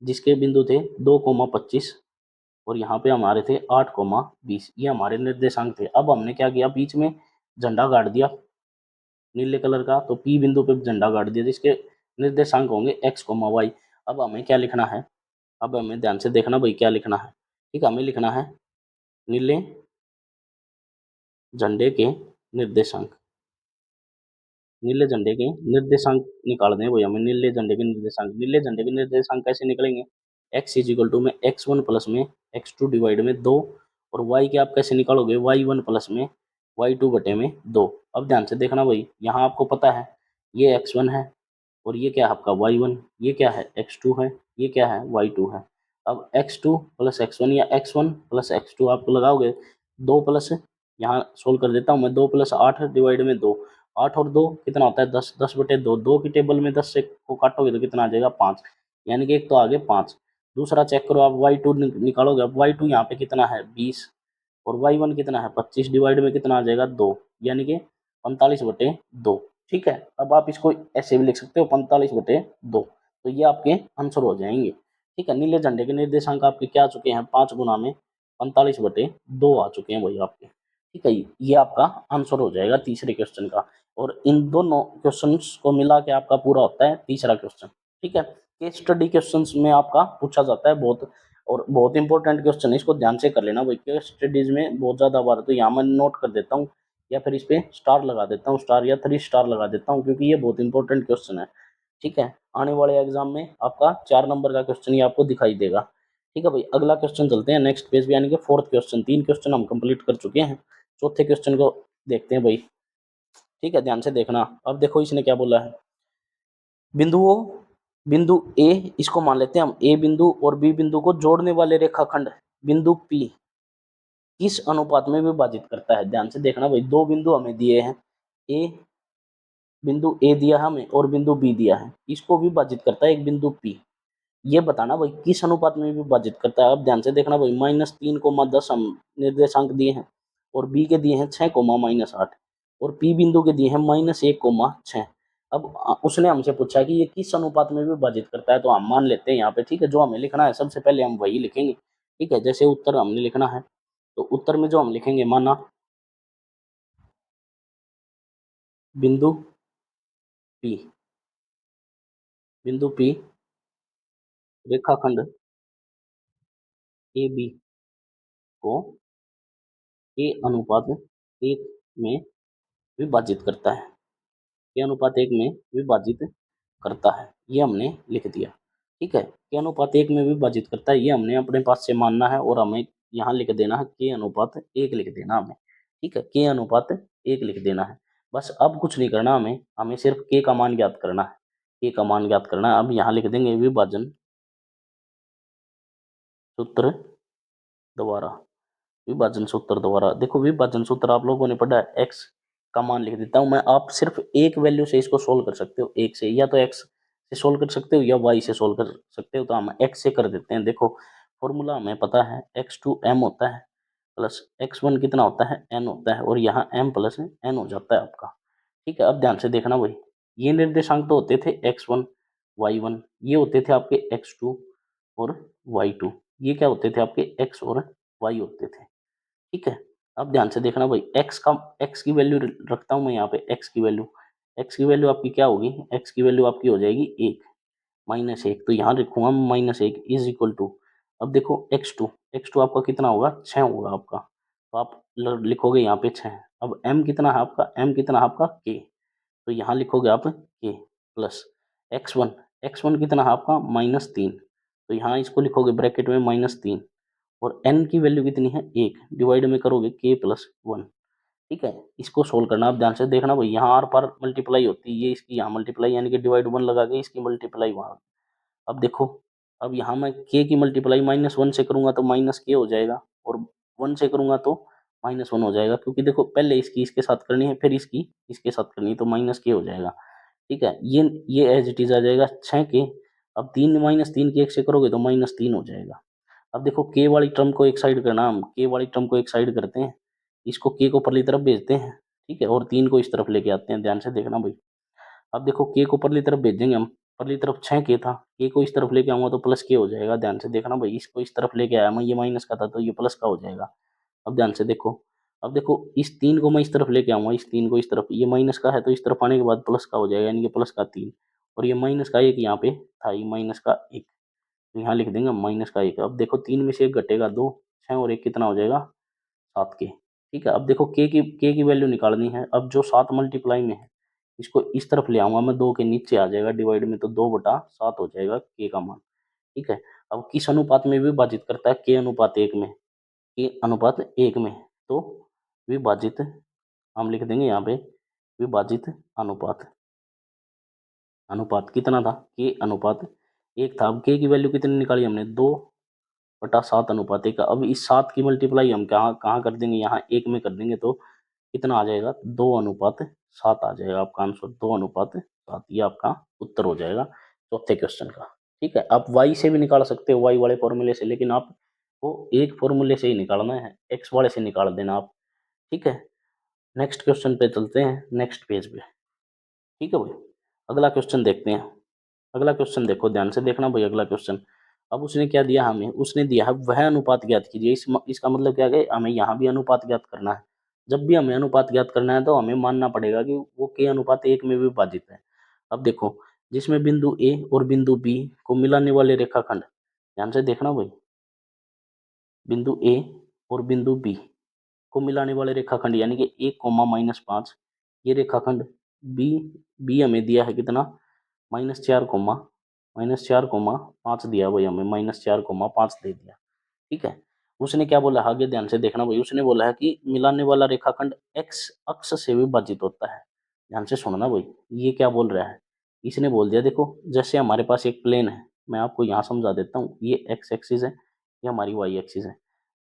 जिसके बिंदु थे 2,25 और यहाँ पे हमारे थे 8,20, ये हमारे निर्देशांक थे। अब हमने क्या किया, बीच में झंडा गाड़ दिया नीले कलर का, तो पी बिंदु पे झंडा गाड़ दिया जिसके निर्देशांक होंगे x, y। अब हमें क्या लिखना है, अब हमें ध्यान से देखना भाई क्या लिखना है, ठीक है, हमें लिखना है नीले झंडे के निर्देशांक, नीले झंडे के निर्देशांक निकाल दें भाई हमें, नीले झंडे के निर्देशांक, नीले झंडे के निर्देशांक कैसे निकलेंगे, x इजिकल टू में x1 प्लस में x2 डिवाइड में 2, और y के आप कैसे निकालोगे, y1 प्लस में y2 बटे में 2। अब ध्यान से देखना भाई, यहाँ आपको पता है ये x1 है और ये क्या है आपका y1, ये क्या है x2 है, ये क्या है y2 है। अब x2 प्लस x1 या x1 प्लस x2 आप लगाओगे, 2 प्लस, यहाँ सोल्व कर देता हूँ मैं, 2 प्लस 8 डिवाइड में 2, 8 और 2 कितना होता है 10, 10 बटे 2, 2 की टेबल में 10 से को काटोगे तो कितना आ जाएगा 5, यानी कि एक तो आगे 5। दूसरा चेक करो आप, y2 निकालोगे, अब y2 यहाँ पे कितना है 20 और y1 कितना है 25, डिवाइड में कितना आ जाएगा 2, यानी कि 45/2, ठीक है। अब आप इसको ऐसे भी लिख सकते हो 45/2, तो ये आपके आंसर हो जाएंगे, ठीक है। नीले झंडे के निर्देशांक आपके क्या आ चुके हैं, 5 गुना में 45/2 आ चुके हैं भाई आपके, ठीक है। ये आपका आंसर हो जाएगा तीसरे क्वेश्चन का, और इन दोनों क्वेश्चंस को मिला के आपका पूरा होता है तीसरा क्वेश्चन, ठीक है। केस स्टडी क्वेश्चंस में आपका पूछा जाता है बहुत, और बहुत इंपॉर्टेंट क्वेश्चन है, इसको ध्यान से कर लेना भाई, केस स्टडीज में बहुत ज़्यादा बार, तो यहाँ मैं नोट कर देता हूँ या फिर इस पे स्टार लगा देता हूँ, स्टार या 3 स्टार लगा देता हूँ, क्योंकि ये बहुत इंपॉर्टेंट क्वेश्चन है, ठीक है। आने वाले एग्जाम में आपका 4 नंबर का क्वेश्चन ही आपको दिखाई देगा, ठीक है भाई। अगला क्वेश्चन चलते हैं नेक्स्ट पेज पे, यानी कि फोर्थ क्वेश्चन, 3 क्वेश्चन हम कंप्लीट कर चुके हैं, चौथे क्वेश्चन को देखते हैं भाई, ठीक है, ध्यान से देखना। अब देखो इसने क्या बोला है, बिंदुओं, बिंदु ए, इसको मान लेते हैं हम ए बिंदु और बी बिंदु को जोड़ने वाले रेखाखंड बिंदु पी किस अनुपात में विभाजित करता है। ध्यान से देखना भाई, दो बिंदु हमें दिए हैं, ए बिंदु ए दिया हमें और बिंदु बी दिया है, इसको विभाजित करता है एक बिंदु पी, ये बताना भाई किस अनुपात में विभाजित करता है। अब ध्यान से देखना भाई, -3,10 हम निर्देशांक दिए हैं और बी के दिए हैं 6,-8 और पी बिंदु के दिए हैं -1,6। अब उसने हमसे पूछा कि ये किस अनुपात में विभाजित करता है, तो हम मान लेते हैं यहाँ पे, ठीक है, जो हमें लिखना है सबसे पहले हम वही लिखेंगे, ठीक है। जैसे उत्तर हमने लिखना है, तो उत्तर में जो हम लिखेंगे, माना बिंदु पी, बिंदु पी रेखाखंड ए बी को ए अनुपात 1 में विभाजित करता है, के अनुपात 1 में विभाजित करता है, ये हमने लिख दिया, ठीक है। के अनुपात 1 में विभाजित करता है, ये हमने अपने पास से मानना है और हमें यहाँ लिख देना है के अनुपात 1 लिख देना हमें, ठीक है, के अनुपात 1 लिख देना है। बस अब कुछ नहीं करना हमें, हमें सिर्फ के का मान ज्ञात करना है, के का मान ज्ञात करना है। अब यहाँ लिख देंगे विभाजन सूत्र द्वारा, विभाजन सूत्र द्वारा, देखो विभाजन सूत्र आप लोगों ने पढ़ा है, एक्स का मान लिख देता हूँ मैं, आप सिर्फ एक वैल्यू से इसको सोल्व कर सकते हो, एक से, या तो एक्स से सोल्व कर सकते हो या वाई से सोल्व कर सकते हो, तो हम एक्स से कर देते हैं। देखो फॉर्मूला हमें पता है, x2 m होता है प्लस x1 कितना होता है n होता है, और यहाँ m प्लस n हो जाता है आपका, ठीक है। अब ध्यान से देखना भाई, ये निर्देशांक तो होते थे x1 y1, ये होते थे आपके x2 और y2, ये क्या होते थे आपके x और y होते थे, ठीक है। अब ध्यान से देखना भाई, x की वैल्यू रखता हूँ मैं यहाँ पे, x की वैल्यू आपकी क्या होगी, x की वैल्यू आपकी हो जाएगी 1, -1, तो यहाँ लिखूंगा -1 इज इक्वल टू, अब देखो x2 आपका कितना होगा 6 होगा आपका, तो आप लिखोगे यहाँ पे 6। अब m कितना है आपका, k, तो यहाँ लिखोगे आप k प्लस x1 कितना है आपका -3, तो यहाँ इसको लिखोगे ब्रैकेट में -3, और n की वैल्यू कितनी है 1, डिवाइड में करोगे k प्लस 1, ठीक है। इसको सोल्व करना, आप ध्यान से देखना भाई, यहाँ आर पार मल्टीप्लाई होती है, ये इसकी यहाँ मल्टीप्लाई, यानी कि डिवाइड 1 लगा के इसकी मल्टीप्लाई वहाँ। अब देखो, अब यहाँ मैं k की मल्टीप्लाई -1 से करूंगा तो -k हो जाएगा, और 1 से करूंगा तो -1 हो जाएगा, क्योंकि देखो पहले इसकी इसके साथ करनी है, फिर इसकी इसके साथ करनी है, तो -k हो जाएगा, ठीक है। ये एज इट इज आ जाएगा 6k। अब 3 -3 के 1 से करोगे तो -3 हो जाएगा। अब देखो के वाली टर्म को एक साइड करना, हम के वाली टर्म को एक साइड करते हैं, इसको के को परली तरफ भेजते हैं, ठीक है, और 3 को इस तरफ लेके आते हैं, ध्यान से देखना भाई। अब देखो के को परली तरफ भेजेंगे हम, परली तरफ 6 के था, के को इस तरफ लेके आऊंगा तो प्लस के हो जाएगा, ध्यान से देखना भाई। इसको इस तरफ लेके आया मैं, ये माइनस का था तो ये प्लस का हो जाएगा। अब ध्यान से देखो, अब देखो इस 3 को मैं इस तरफ लेके आऊंगा, इस 3 को इस तरफ, ये माइनस का है तो इस तरफ आने के बाद प्लस का हो जाएगा, यानी कि प्लस का 3, और ये माइनस का 1 यहाँ पे था, ये माइनस का 1, तो यहाँ लिख देंगे माइनस का 1। अब देखो 3 में से 1 घटेगा 2, 6 और 1 कितना हो जाएगा 7 के, ठीक है। अब देखो के की वैल्यू निकालनी है, अब जो 7 मल्टीप्लाई में है इसको इस तरफ ले आऊंगा मैं, 2 के नीचे आ जाएगा डिवाइड में, तो 2/7 हो जाएगा के का मान, ठीक है। अब किस अनुपात में विभाजित करता है, के अनुपात 1 में, के अनुपात 1 में, तो विभाजित, हम लिख देंगे यहाँ पे विभाजित अनुपात, अनुपात कितना था, के अनुपात 1 था। अब के की वैल्यू कितनी निकाली हमने, 2/7 अनुपात 1 का। अब इस 7 की मल्टीप्लाई हम कहाँ कहाँ कर देंगे, यहाँ 1 में कर देंगे, तो कितना आ जाएगा, 2/7 आ जाएगा आपका आंसर, 2/7, ये आपका उत्तर हो जाएगा चौथे क्वेश्चन का, ठीक है। आप वाई से भी निकाल सकते हो, वाई वाले फॉर्मूले से, लेकिन आपको एक फॉर्मूले से ही निकालना है, एक्स वाले से निकाल देना आप, ठीक है। नेक्स्ट क्वेश्चन पे चलते हैं, नेक्स्ट पेज पे, ठीक है भाई। अगला क्वेश्चन देखते हैं, अगला क्वेश्चन देखो, ध्यान से देखना भाई अगला क्वेश्चन। अब उसने क्या दिया हमें, उसने दिया है वह अनुपात ज्ञात कीजिए, इसका मतलब क्या है, हमें यहाँ भी अनुपात ज्ञात करना है। जब भी हमें अनुपात ज्ञात करना है तो हमें मानना पड़ेगा कि वो के अनुपात 1 में विभाजित है। अब देखो, जिसमें बिंदु ए और बिंदु बी को मिलाने वाले रेखाखंड, ध्यान से देखना भाई, बिंदु ए और बिंदु बी को मिलाने वाले रेखाखंड, यानी कि 1, -5, ये रेखाखंड बी, बी हमें दिया है कितना, -4, -4, 5 दिया भाई हमें, -4, 5 दे दिया, ठीक है। उसने क्या बोला आगे, ध्यान से देखना भाई, उसने बोला है कि मिलाने वाला रेखाखंड एक्स अक्ष से विभाजित होता है। ध्यान से सुनना भाई, ये क्या बोल रहा है, इसने बोल दिया, देखो जैसे हमारे पास एक प्लेन है, मैं आपको यहाँ समझा देता हूँ, ये एक्स एक्सिस है, ये हमारी वाई एक्सिस है,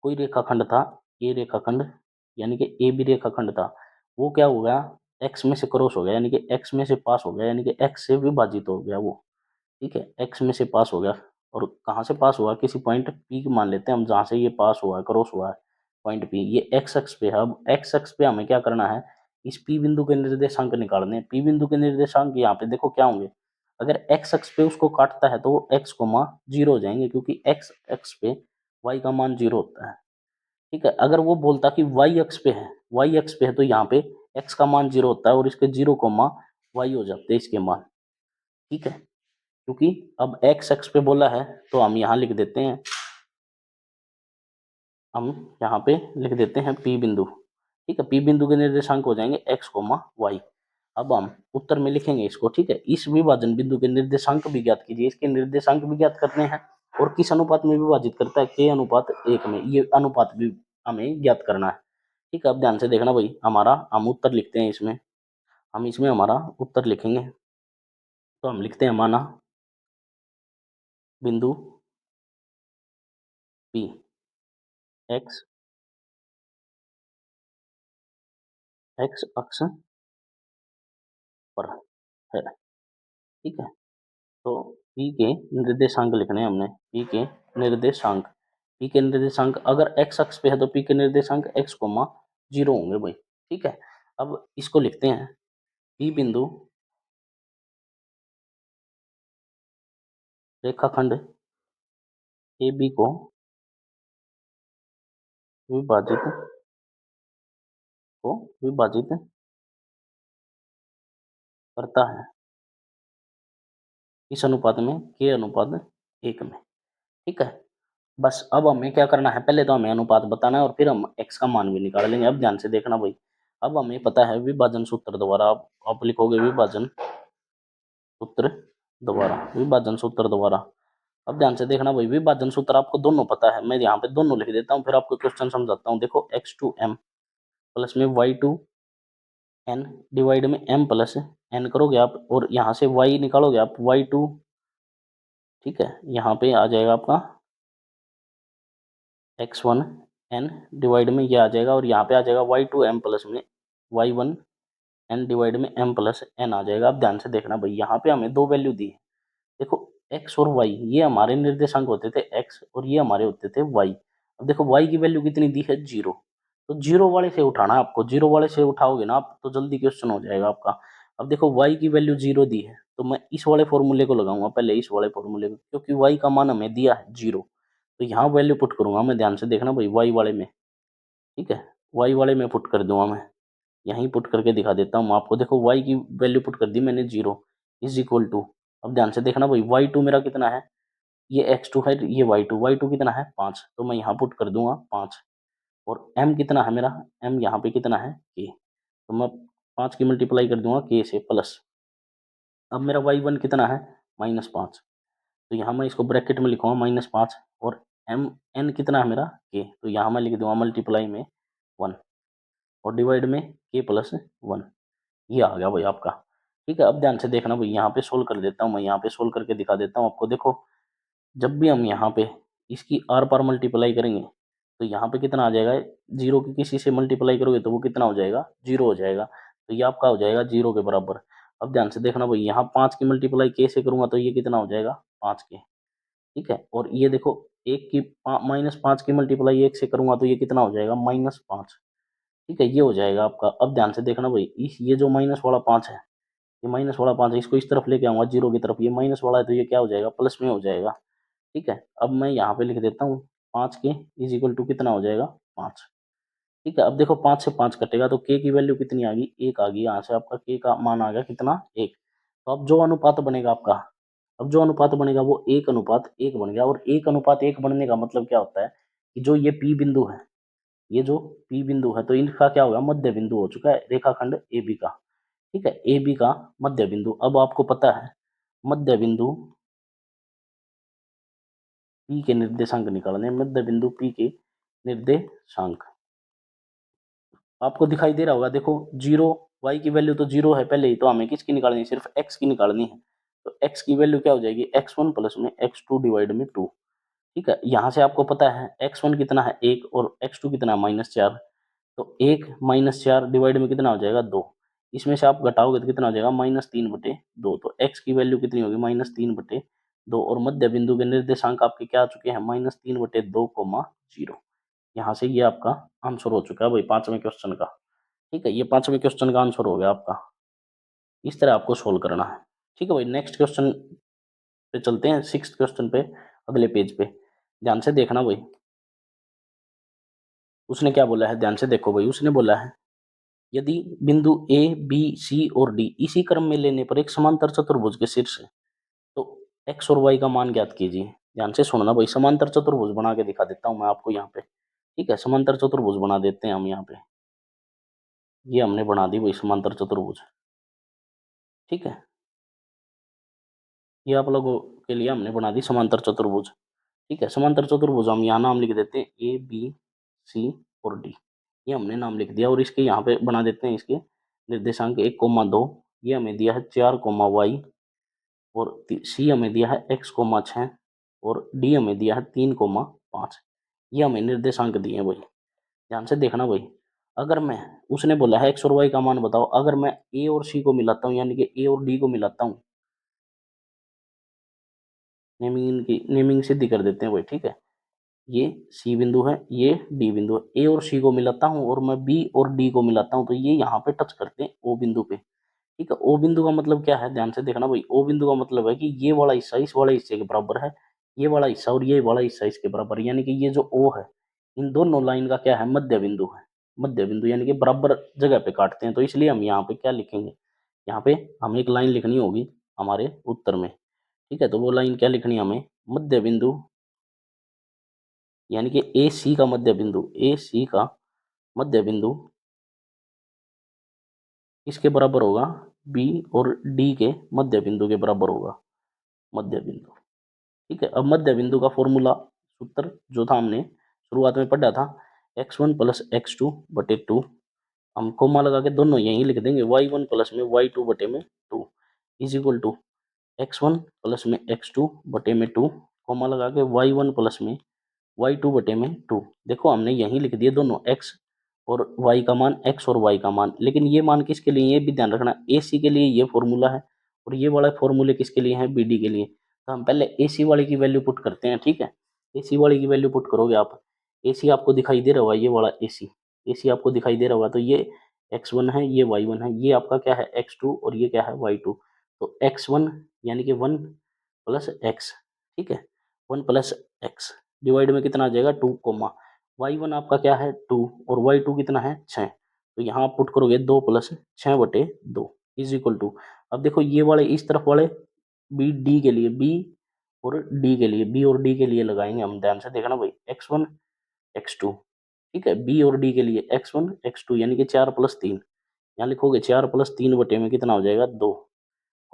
कोई रेखाखंड था, ये रेखाखंड, यानी कि ए बी रेखाखंड था, वो क्या हो गया, एक्स में से क्रॉस हो गया, यानी कि एक्स में से पास हो गया, यानी कि एक्स से विभाजित हो गया वो, ठीक है, एक्स में से पास हो गया। और कहाँ से पास हुआ, किसी पॉइंट पी मान लेते हैं हम, जहाँ से ये पास हुआ है, क्रॉस हुआ है पॉइंट पी, ये एक्स अक्ष पे है। अब एक्स अक्ष पे हमें क्या करना है, इस पी बिंदु के निर्देशांक निकालने हैं। पी बिंदु के निर्देशांक यहाँ पे देखो क्या होंगे, अगर एक्स अक्ष पे उसको काटता है तो वो एक्स कोमा 0 हो जाएंगे, क्योंकि एक्स अक्ष पे वाई का मान 0 होता है, ठीक है। अगर वो बोलता कि वाई अक्ष पे है, वाई अक्ष पे है, तो यहाँ पे एक्स का मान 0 होता है और इसके 0 कोमा वाई हो जाते हैं इसके मान, ठीक है। क्योंकि अब एक्स अक्ष पे बोला है तो हम यहाँ लिख देते हैं, हम यहाँ पे लिख देते हैं पी बिंदु, ठीक है। पी बिंदु के निर्देशांक हो जाएंगे एक्स कोमा वाई। अब हम उत्तर में लिखेंगे इसको, ठीक है। इस विभाजन बिंदु के निर्देशांक भी ज्ञात कीजिए, इसके निर्देशांक भी ज्ञात करने हैं, और किस अनुपात में विभाजित करता है, के अनुपात 1 में, ये अनुपात भी हमें ज्ञात करना है, ठीक है। अब ध्यान से देखना भाई, हमारा हम उत्तर लिखते हैं इसमें, हम इसमें हमारा उत्तर लिखेंगे, तो हम लिखते हैं माना बिंदु पी एक्स, एक्स अक्ष पर है, ठीक है। तो पी के निर्देशांक लिखने हैं हमने, पी के निर्देशांक, पी के निर्देशांक अगर एक्स अक्ष पे है तो पी के निर्देशांक एक्स कोमा 0 होंगे भाई, ठीक है। अब इसको लिखते हैं, पी बिंदु रेखाखंड ए बी विभाजित को विभाजित करता है इस अनुपात में, के अनुपात 1 में, ठीक है। बस अब हमें क्या करना है, पहले तो हमें अनुपात बताना है और फिर हम एक्स का मान भी निकाल लेंगे। अब ध्यान से देखना भाई, अब हमें पता है विभाजन सूत्र द्वारा, आप लिखोगे विभाजन सूत्र दोबारा, विभाजन सूत्र दोबारा। अब ध्यान से देखना भाई, विभाजन सूत्र आपको दोनों पता है, मैं यहाँ पे दोनों लिख देता हूँ, फिर आपको क्वेश्चन समझाता हूँ। देखो x2m प्लस में y2n डिवाइड में m प्लस n करोगे आप, और यहाँ से y निकालोगे आप y2, ठीक है। यहाँ पे आ जाएगा आपका x1n डिवाइड में ये आ जाएगा, और यहाँ पे आ जाएगा y2m प्लस में y1n डिवाइड में m प्लस n आ जाएगा। अब ध्यान से देखना भाई, यहाँ पे हमें दो वैल्यू दी है, देखो एक्स और वाई ये हमारे निर्देशांक होते थे एक्स और ये हमारे होते थे वाई। अब देखो वाई की वैल्यू कितनी दी है 0, तो जीरो वाले से उठाना है आपको, जीरो वाले से उठाओगे ना आप तो जल्दी क्वेश्चन हो जाएगा आपका। अब देखो वाई की वैल्यू 0 दी है तो मैं इस वाले फॉर्मूले को लगाऊंगा पहले, इस वाले फॉर्मूले को, क्योंकि वाई का मान हमें दिया है 0। तो यहाँ वैल्यू पुट करूंगा मैं, ध्यान से देखना भाई वाई वाले में, ठीक है, वाई वाले में पुट कर दूंगा मैं, यहीं पुट करके दिखा देता हूँ आपको। देखो वाई की वैल्यू पुट कर दी मैंने 0 इज इक्वल टू, अब ध्यान से देखना भाई वाई टू मेरा कितना है, ये x2 है, ये y2, y2 कितना है 5, तो मैं यहाँ पुट कर दूंगा 5। और m कितना है मेरा, m यहाँ पे कितना है k, तो मैं 5 की मल्टीप्लाई कर दूंगा k से प्लस। अब मेरा y1 कितना है -5, तो यहाँ मैं इसको ब्रैकेट में लिखूंगा -5, और m n कितना है मेरा k, तो यहाँ मैं लिख दूंगा मल्टीप्लाई में 1 और डिवाइड में k प्लस 1। ये आ गया भाई आपका। ठीक है, अब ध्यान से देखना भाई, यहाँ पे सोल्व कर देता हूँ मैं, यहाँ पे सोल्व करके दिखा देता हूँ आपको। देखो जब भी हम यहाँ पे इसकी आर पार मल्टीप्लाई करेंगे तो यहाँ पे कितना आ जाएगा, जीरो की किसी से मल्टीप्लाई करोगे तो वो कितना हो जाएगा, 0 हो जाएगा, तो ये आपका हो जाएगा 0 के बराबर। अब ध्यान से देखना भाई, यहाँ 5 की मल्टीप्लाई के से करूंगा तो ये कितना हो जाएगा 5 के, ठीक है, और ये देखो एक की -5 की मल्टीप्लाई 1 से करूंगा तो ये कितना हो जाएगा -5, ठीक है, ये हो जाएगा आपका। अब ध्यान से देखना भाई, इस ये जो माइनस वाला 5 है, ये माइनस वाला 5 है, इसको इस तरफ लेके आऊंगा 0 की तरफ, ये माइनस वाला है तो ये क्या हो जाएगा, प्लस में हो जाएगा। ठीक है, अब मैं यहाँ पे लिख देता हूँ 5 के इज इक्वल टू कितना हो जाएगा 5। ठीक है, अब देखो 5 से 5 कटेगा तो के की वैल्यू कितनी आ गई, 1 आ गई, यहाँ से आपका के का मान आ गया कितना 1। तो अब जो अनुपात बनेगा आपका, अब जो अनुपात बनेगा वो 1:1 बन गया, और 1:1 बनने का मतलब क्या होता है कि जो ये पी बिंदु है, ये जो पी बिंदु है तो इनका क्या होगा, मध्य बिंदु हो चुका है रेखाखंड ए बी का। ठीक है, ए बी का मध्य बिंदु, अब आपको पता है मध्य बिंदु पी के निर्देशांक निकालने, मध्य बिंदु पी के निर्देशांक आपको दिखाई दे रहा होगा। देखो 0, y की वैल्यू तो 0 है पहले ही, तो हमें किसकी निकालनी है, सिर्फ x की निकालनी है। तो x की वैल्यू क्या हो जाएगी, x1 प्लस में x2 डिवाइड में 2। ठीक है, यहाँ से आपको पता है x1 कितना है 1 और x2 कितना है -4, तो 1 -4 डिवाइड में कितना हो जाएगा 2, इसमें से आप घटाओगे तो कितना हो जाएगा -3/2। तो x की वैल्यू कितनी होगी -3/2, और मध्य बिंदु के निर्देशांक आपके क्या आ चुके हैं -3/2, 0। यहाँ से ये आपका आंसर हो चुका है भाई 5वें क्वेश्चन का। ठीक है, ये 5वें क्वेश्चन का आंसर हो गया आपका। इस तरह आपको सोल्व करना है। ठीक है भाई, नेक्स्ट क्वेश्चन पे चलते हैं, 6th क्वेश्चन पे, अगले पेज पे। ध्यान से देखना भाई, उसने क्या बोला है, ध्यान से देखो भाई, उसने बोला है यदि बिंदु ए बी सी और डी इसी क्रम में लेने पर एक समांतर चतुर्भुज के शीर्ष है तो एक्स और वाई का मान ज्ञात कीजिए। ध्यान से सुनना भाई, समांतर चतुर्भुज बना के दिखा देता हूं मैं आपको यहाँ पे। ठीक है, समांतर चतुर्भुज बना देते हैं हम यहाँ पे, ये हमने बना दी भाई समांतर चतुर्भुज। ठीक है, ये आप लोगों के लिए हमने बना दी समांतर चतुर्भुज। ठीक है, समांतर चतुर्भुज हम यहाँ नाम लिख देते हैं ए बी सी और डी, ये हमने नाम लिख दिया, और इसके यहाँ पे बना देते हैं इसके निर्देशांक 1,2, ये हमें दिया है 4,y, और सी हमें दिया है x,6, और डी हमें दिया है 3,5। ये हमें निर्देशांक दिए हैं भाई। ध्यान से देखना भाई, अगर मैं, उसने बोला है एक्स और वाई का मान बताओ, अगर मैं ए और सी को मिलाता हूँ यानी कि ए और डी को मिलाता हूँ, नेमिंग की नेमिंग सिद्धि कर देते हैं भाई। ठीक है, ये सी बिंदु है, ये डी बिंदु है, ए और सी को मिलाता हूँ और मैं बी और डी को मिलाता हूँ तो ये यहाँ पे टच करते हैं ओ बिंदु पे। ठीक है, ओ बिंदु का मतलब क्या है, ध्यान से देखना भाई, ओ बिंदु का मतलब है कि ये वाला हिस्सा इस वाले हिस्से के बराबर है, ये वाला हिस्सा और ये वाला हिस्सा इसके बराबर है, यानी कि ये जो ओ है इन दोनों लाइन का क्या है, मध्य बिंदु है। मध्य बिंदु यानी कि बराबर जगह पे काटते हैं, तो इसलिए हम यहाँ पे क्या लिखेंगे, यहाँ पे हमें एक लाइन लिखनी होगी हमारे उत्तर में। ठीक है, तो वो लाइन क्या लिखनी है हमें, मध्य बिंदु यानी कि ए सी का मध्य बिंदु, ए सी का मध्य बिंदु किसके बराबर होगा, बी और डी के मध्य बिंदु के बराबर होगा, मध्य बिंदु। ठीक है, अब मध्य बिंदु का फॉर्मूला सूत्र जो था हमने शुरुआत में पढ़ा था, x1 प्लस x2/2, हम कोमा लगा के दोनों यहीं लिख देंगे, y1 प्लस में y2/2 is equal to x1 plus में x2/2, कोमा लगा के y1 प्लस में y2/2। देखो हमने यहीं लिख दिए दोनों x और y का मान, x और y का मान, लेकिन ये मान किसके लिए, ये भी ध्यान रखना, ए सी के लिए ये फॉर्मूला है और ये वाला फॉर्मूले किसके लिए है, बी डी के लिए। तो हम पहले AC वाले की वैल्यू पुट करते हैं, ठीक है। AC वाले की वैल्यू पुट करोगे आप, AC आपको दिखाई दे रहा होगा, ये वाला AC आपको दिखाई दे रहा होगा, तो ये x1 है, ये y1 है, ये आपका क्या है x2 और ये क्या है y2। तो x1 यानी कि 1 प्लस एक्स, ठीक है, 1 प्लस एक्स डिवाइड में कितना आ जाएगा 2 कोमा y1 आपका क्या है 2 और y2 कितना है 6। तो यहाँ आप पुट करोगे 2 प्लस 6/2 इज इक्वल टू, अब देखो ये वाले इस तरफ वाले बी डी के लिए, बी और डी के लिए, बी और डी के लिए लगाएंगे हम, ध्यान से देखना भाई, x1 x2, ठीक है, बी और डी के लिए x1 x2 यानी कि 4+3, यहाँ लिखोगे 4+3 में कितना हो जाएगा 2,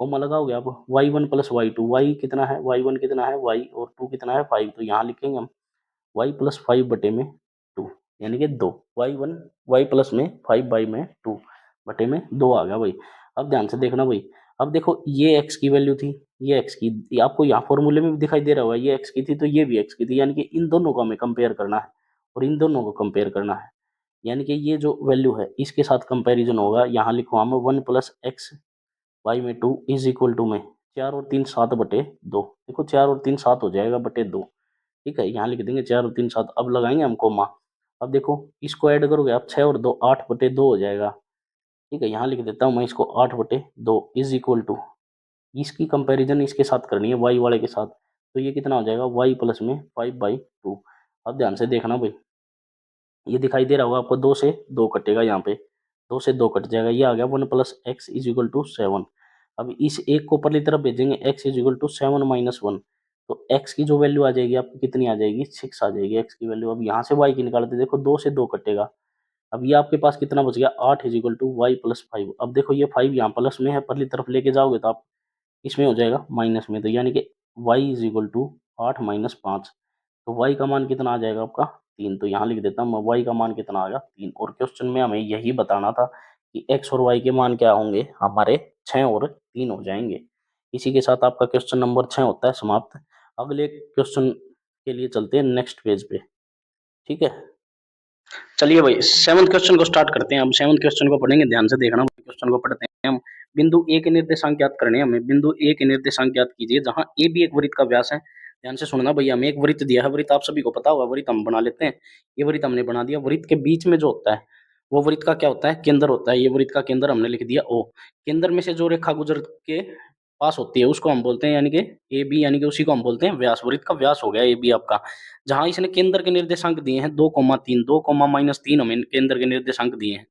कॉमा लगाओगे आप y1 प्लस y2, y कितना है y1 कितना है y और 2 कितना है 5, तो यहाँ लिखेंगे हम y प्लस 5/2 यानी कि 2, y1 y प्लस में 5/2 आ गया भाई। अब ध्यान से देखना भाई, अब देखो ये x की वैल्यू थी, ये x की, ये आपको यहाँ फॉर्मूले में भी दिखाई दे रहा होगा, ये x की थी तो ये भी x की थी, यानी कि इन दोनों को हमें कंपेयर करना है और इन दोनों को कंपेयर करना है, यानी कि ये जो वैल्यू है इसके साथ कंपेरिजन होगा। यहाँ लिखो हम 1 प्लस एक्स वाई में 2 इज इक्वल टू में 4 और 3 7/2, देखो 4 और 3 7 हो जाएगा बटे 2, ठीक है, यहाँ लिख देंगे 4 और 3 7, अब लगाएंगे हम कोमा, अब देखो इसको ऐड करोगे आप 6 और 2 8/2 हो जाएगा, ठीक है, यहाँ लिख देता हूँ मैं इसको 8/2 इज इक्वल टू, इसकी कंपैरिजन इसके साथ करनी है वाई वाले के साथ, तो ये कितना हो जाएगा वाई प्लस में 5/2। अब ध्यान से देखना भाई, ये दिखाई दे रहा होगा आपको, 2 से 2 कटेगा, यहाँ पे 2 से 2 कट जाएगा, ये आ गया 1 plus x is equal to 7। अब इस एक को ऊपरली तरफ भेजेंगे, x इज इक्वल टू 7-1, तो x की जो वैल्यू आ जाएगी आपकी कितनी आ जाएगी 6 आ जाएगी x की वैल्यू। अब यहाँ से y की निकालते देखो 2 से 2 कटेगा, अब ये आपके पास कितना बच गया 8 is equal to y plus 5। अब देखो ये 5 यहाँ प्लस में है, परली तरफ लेके जाओगे तो आप इसमें हो जाएगा माइनस में, तो यानी कि y इज इक्वल टू 8-5, तो y का मान कितना आ जाएगा आपका 3, तो यहाँ लिख देता हूँ मैं y का मान कितना आ गया 3। और क्वेश्चन में हमें यही बताना था कि x और y के मान क्या होंगे हमारे 6 और 3 हो जाएंगे। इसी के साथ आपका क्वेश्चन नंबर 6 होता है समाप्त। अगले क्वेश्चन के लिए चलते हैं नेक्स्ट पेज पे, ठीक है। चलिए भाई 7th क्वेश्चन को स्टार्ट करते हैं। हम 7th क्वेश्चन को पढ़ेंगे, ध्यान से देखना क्वेश्चन को पढ़ते हैं हम। बिंदु ए के निर्देशांक ज्ञात करने हैं हमें, बिंदु ए के निर्देशांक ज्ञात कीजिए जहां ए भी एक वृत्त का व्यास है। ध्यान से सुनना भैया, हमें एक वृत्त दिया है, वृत्त आप सभी को पता होगा, वृत्त हम बना लेते हैं। ये वृत्त हमने बना दिया, वृत्त के बीच में जो होता है वो वृत्त का क्या होता है केंद्र होता है। ये वृत्त का केंद्र हमने लिख दिया ओ, केंद्र में से जो रेखा गुजर के पास होती है उसको हम बोलते हैं यानी कि ए बी, यानी कि उसी को हम बोलते हैं व्यास। वृत्त का व्यास हो गया ए बी आपका, जहां इसने केंद्र के निर्देशांक दिए हैं 2,3, 2,-3 हमें केंद्र के निर्देशांक दिए हैं,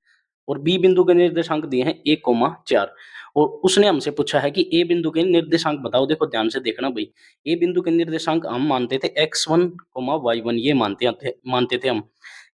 और बी बिंदु के निर्देशांक दिए हैं 1,4, और उसने हमसे पूछा है कि ए बिंदु के निर्देशांक बताओ। देखो ध्यान से देखना भाई, ए बिंदु के निर्देशांक हम मानते थे x1, y1, ये मानते थे हम।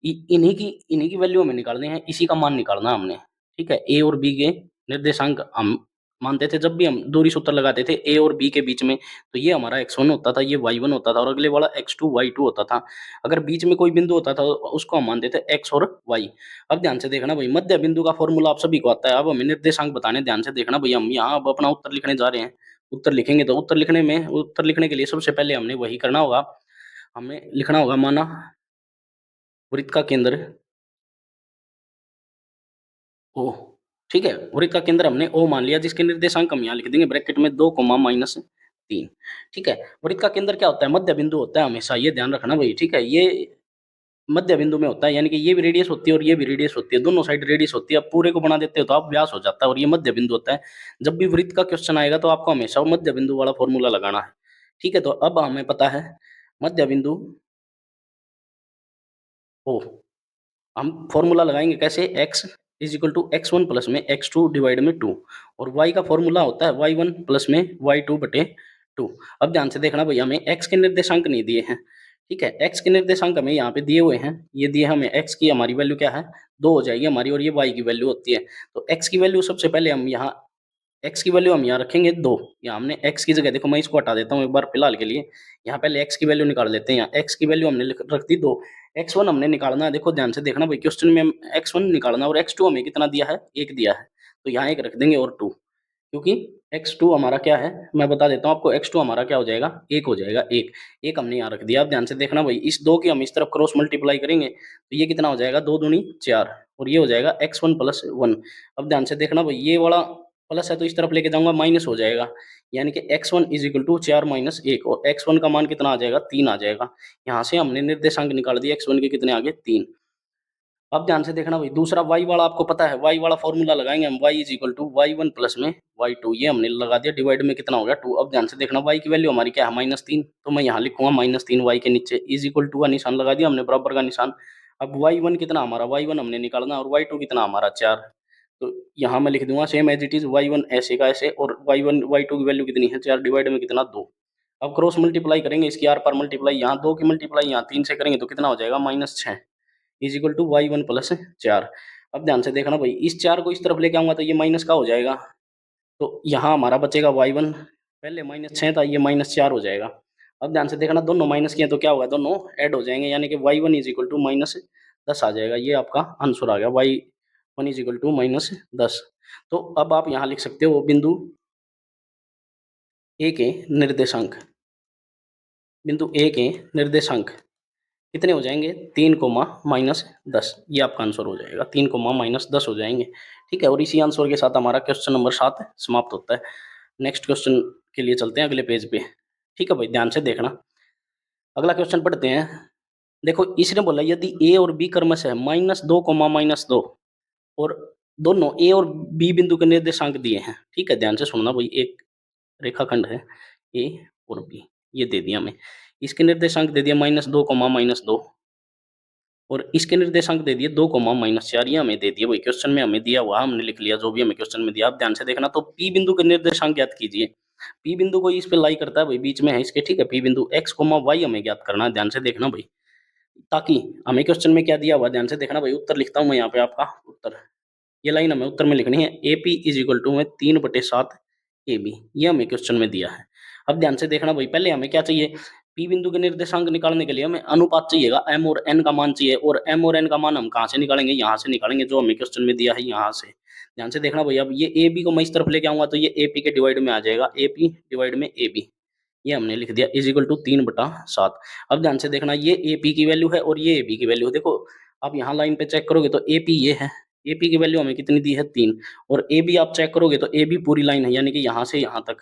इन्हीं की वैल्यू हमें निकालने हैं, इसी का मान निकालना हमने, ठीक है। ए और बी के निर्देशांक हम मानते थे, जब भी हम दूरी सूत्र लगाते थे ए और बी के बीच में, तो ये हमारा x1 होता था, ये y1 होता था, और अगले वाला x2 y2 होता था। अगर बीच में कोई बिंदु होता था तो उसको हम मानते थे x और y। अब ध्यान से देखना भाई, मध्य बिंदु का फॉर्मूला आप सभी को आता है। अब हमें निर्देशांक बताने, ध्यान से देखना भाई, हम यहाँ अब अपना उत्तर लिखने जा रहे हैं। उत्तर लिखेंगे तो उत्तर लिखने के लिए सबसे पहले हमने वही करना होगा, हमें लिखना होगा माना वृत्त का केंद्र ओ, ठीक है, वृत्त का केंद्र हमने ओ मान लिया, जिसके निर्देशांक हम यहाँ लिख देंगे ब्रैकेट में 2,-3, ठीक है। वृत्त का केंद्र क्या होता है मध्य बिंदु होता है हमेशा, ये ध्यान रखना भाई, ठीक है। ये मध्य बिंदु में होता है, यानी कि ये भी रेडियस होती है और ये भी रेडियस होती है, दोनों साइड रेडियस होती है। अब पूरे को बना देते हो तो आप व्यास हो जाता है, और ये मध्य बिंदु होता है। जब भी वृत्त का क्वेश्चन आएगा तो आपको हमेशा मध्य बिंदु वाला फॉर्मूला लगाना है, ठीक है। तो अब हमें पता है मध्य बिंदु ओ, हम फॉर्मूला लगाएंगे कैसे, x is equal to x1 plus में x2 डिवाइड में 2, और y का फॉर्मूला होता है y1 प्लस में y2/2। अब ध्यान से देखना भैया, हमें x के निर्देशांक नहीं दिए हैं, ठीक है। x के निर्देशांक हमें यहाँ पे दिए हुए हैं, ये दिए हमें x की, हमारी वैल्यू क्या है 2 हो जाएगी हमारी, और ये y की वैल्यू होती है। तो x की वैल्यू सबसे पहले हम यहाँ, x की वैल्यू हम यहाँ रखेंगे 2, यहाँ हमने x की जगह, देखो मैं इसको हटा देता हूँ एक बार फिलहाल के लिए, यहाँ पहले x की वैल्यू निकाल लेते हैं। यहाँ x की वैल्यू हमने रख दी 2, x1 हमने निकालना है। देखो ध्यान से देखना भाई, क्वेश्चन में x1 निकालना, और x2 हमें कितना दिया है 1 दिया है, तो यहाँ 1 रख देंगे और 2, क्योंकि x2 हमारा क्या है मैं बता देता हूँ आपको, x2 हमारा क्या हो जाएगा 1 हो जाएगा, 1 हमने यहाँ रख दिया। अब ध्यान से देखना भाई, इस 2 की हम इस तरफ क्रॉस मल्टीप्लाई करेंगे तो ये कितना हो जाएगा 2 दूनी 4, और ये हो जाएगा x1 प्लस 1। अब ध्यान से देखना भाई, ये वाला प्लस है तो इस तरफ लेके जाऊंगा माइनस हो जाएगा, यानी कि x1 इज इक्वल टू 4 - 1, और x1 का मान कितना आ जाएगा 3 आ जाएगा। यहाँ से हमने निर्देशांक निकाल दिया, x1 के कितने आगे 3। अब ध्यान से देखना भाई, दूसरा y वाला आपको पता है, y वाला फॉर्मूला लगाएंगे हम, y is equal to y1 plus में y2, ये हमने लगा दिया, डिवाइड में कितना हो गया 2। अब ध्यान से देखना y की वैल्यू हमारी क्या है -3, तो मैं यहाँ लिखूंगा -3 y के नीचे इज इक्वल टू का निशान लगा दिया हमने, बराबर का निशान। अब y1 कितना हमारा, y1 हमने निकालना, और y2 कितना हमारा 4, तो यहाँ मैं लिख दूंगा same as it is, y1 ऐसे का ऐसे, और y1 y2 की वैल्यू कितनी है 4, डिवाइड में कितना 2। अब क्रॉस मल्टीप्लाई करेंगे, इसकी आर पार मल्टीप्लाई, यहाँ 2 की मल्टीप्लाई यहाँ 3 से करेंगे तो कितना हो जाएगा -6 is equal to y1 plus 4। अब ध्यान से देखना भाई, इस 4 को इस तरफ लेके आऊंगा तो ये माइनस का हो जाएगा, तो यहाँ हमारा बचेगा y1, पहले -6 था, ये -4 हो जाएगा। अब ध्यान से देखना, दोनों माइनस किए तो क्या होगा, दोनों ऐड हो जाएंगे, यानी कि y1 इज इक्वल टू -10 आ जाएगा, ये आपका आंसर आ गया, y1 इज इक्वल टू -10। तो अब आप यहाँ लिख सकते हो बिंदु ए के निर्देशांक, बिंदु ए के निर्देशांक कितने हो जाएंगे 3 कोमा -10, ये आपका आंसर हो जाएगा, 3 कोमा -10 हो जाएंगे। ठीक है, और इसी आंसर के साथ हमारा क्वेश्चन नंबर 7 समाप्त होता है। नेक्स्ट क्वेश्चन के लिए चलते हैं अगले पेज पे। ठीक है भाई, ध्यान से देखना, अगला क्वेश्चन पढ़ते हैं। देखो इसने बोला यदि ए और बी क्रमशः -2 कोमा -2, और दोनों ए और बी बिंदु के निर्देशांक दिए हैं। ठीक है, ध्यान से सुनना भाई, एक रेखाखंड है ए और बी, ये दे दिया हमें, इसके निर्देशांक दे दिया -2 कोमा -2, और इसके निर्देशांक दे दिए 2 कोमा -4, ये हमें दे दिए वही क्वेश्चन में हमें दिया हुआ, हमने लिख लिया जो भी हमें क्वेश्चन में दिया। आप ध्यान से देखना, तो पी बिंदु के निर्देशांक ज्ञात कीजिए। पी बिंदु को इस पे लाई करता है भाई, बीच में है इसके। ठीक है, पी बिंदु x, y हमें ज्ञात करना है, ध्यान से देखना भाई, ताकि हमें क्वेश्चन में क्या दिया हुआ, ध्यान से देखना भाई, उत्तर लिखता हूँ मैं यहाँ पे, आपका उत्तर, ये लाइन हमें उत्तर में लिखनी है, A P is equal to में 3/7 ए बी, ये हमें क्वेश्चन में दिया है। अब ध्यान से देखना भाई, पहले हमें क्या चाहिए, पी बिंदु के निर्देशांक निकालने के लिए हमें अनुपात चाहिएगा, एम और एन का मान चाहिए, और एम और एन का मान हम कहाँ से निकालेंगे, यहाँ से निकालेंगे, जो हमें क्वेश्चन में दिया है यहाँ से। ध्यान से देखना भाई, अब ये ए बी को मैं इस तरफ लेके आऊंगा तो ये ए पी के डिवाइड में आ जाएगा, ए पी डिवाइड में ए बी, ये हमने लिख दिया इज इक्वल टू 3/7। अब ध्यान से देखना, ये ए पी की वैल्यू है और ये ए बी की वैल्यू है, देखो आप यहाँ लाइन पे चेक करोगे तो ए पी ये है, ए पी की वैल्यू हमें कितनी दी है 3, और ए बी आप चेक करोगे तो ए बी पूरी लाइन है, यानी कि यहाँ से यहाँ तक,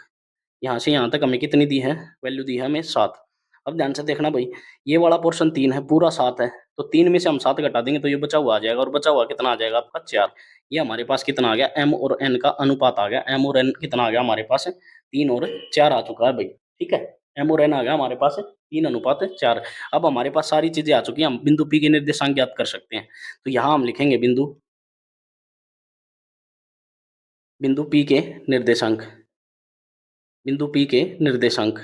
यहाँ से यहाँ तक हमें कितनी दी है, वैल्यू दी है हमें 7। अब ध्यान से देखना भाई, ये वाला पोर्शन 3 है, पूरा 7 है, तो 3 में से हम 7 घटा देंगे तो ये बचा हुआ आ जाएगा, और बचा हुआ कितना आ जाएगा आपका 4। ये हमारे पास कितना आ गया, एम और एन का अनुपात आ गया, एम और एन कितना आ गया हमारे पास 3 और 4 आ चुका है भाई। ठीक है, एम और एन आ गया हमारे पास 3:4। अब हमारे पास सारी चीजें आ चुकी हैं, हम बिंदु पी के निर्देशांक ज्ञात कर सकते हैं। तो यहाँ हम लिखेंगे बिंदु पी के निर्देशांक, बिंदु पी के निर्देशांक,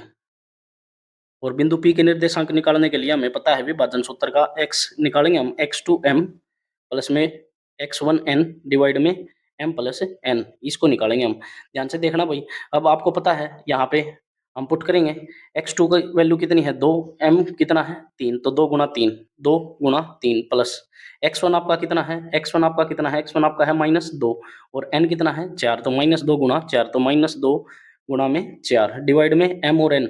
और बिंदु पी के निर्देशांक निकालने के लिए हमें पता है विभाजन सूत्र का, x निकालेंगे हम, x2m प्लस में x1n डिवाइड में m प्लस n, इसको निकालेंगे हम। ध्यान से देखना भाई, अब आपको पता है यहाँ पे हम पुट करेंगे, x2 की वैल्यू कितनी है 2, m कितना है 3, तो 2 गुणा 3, 2 गुणा 3 प्लस x1 आपका कितना है, x1 आपका कितना है, x1 आपका है -2, और n कितना है 4, तो -2 गुणा 4, तो -2 गुणा में 4 डिवाइड में m और n,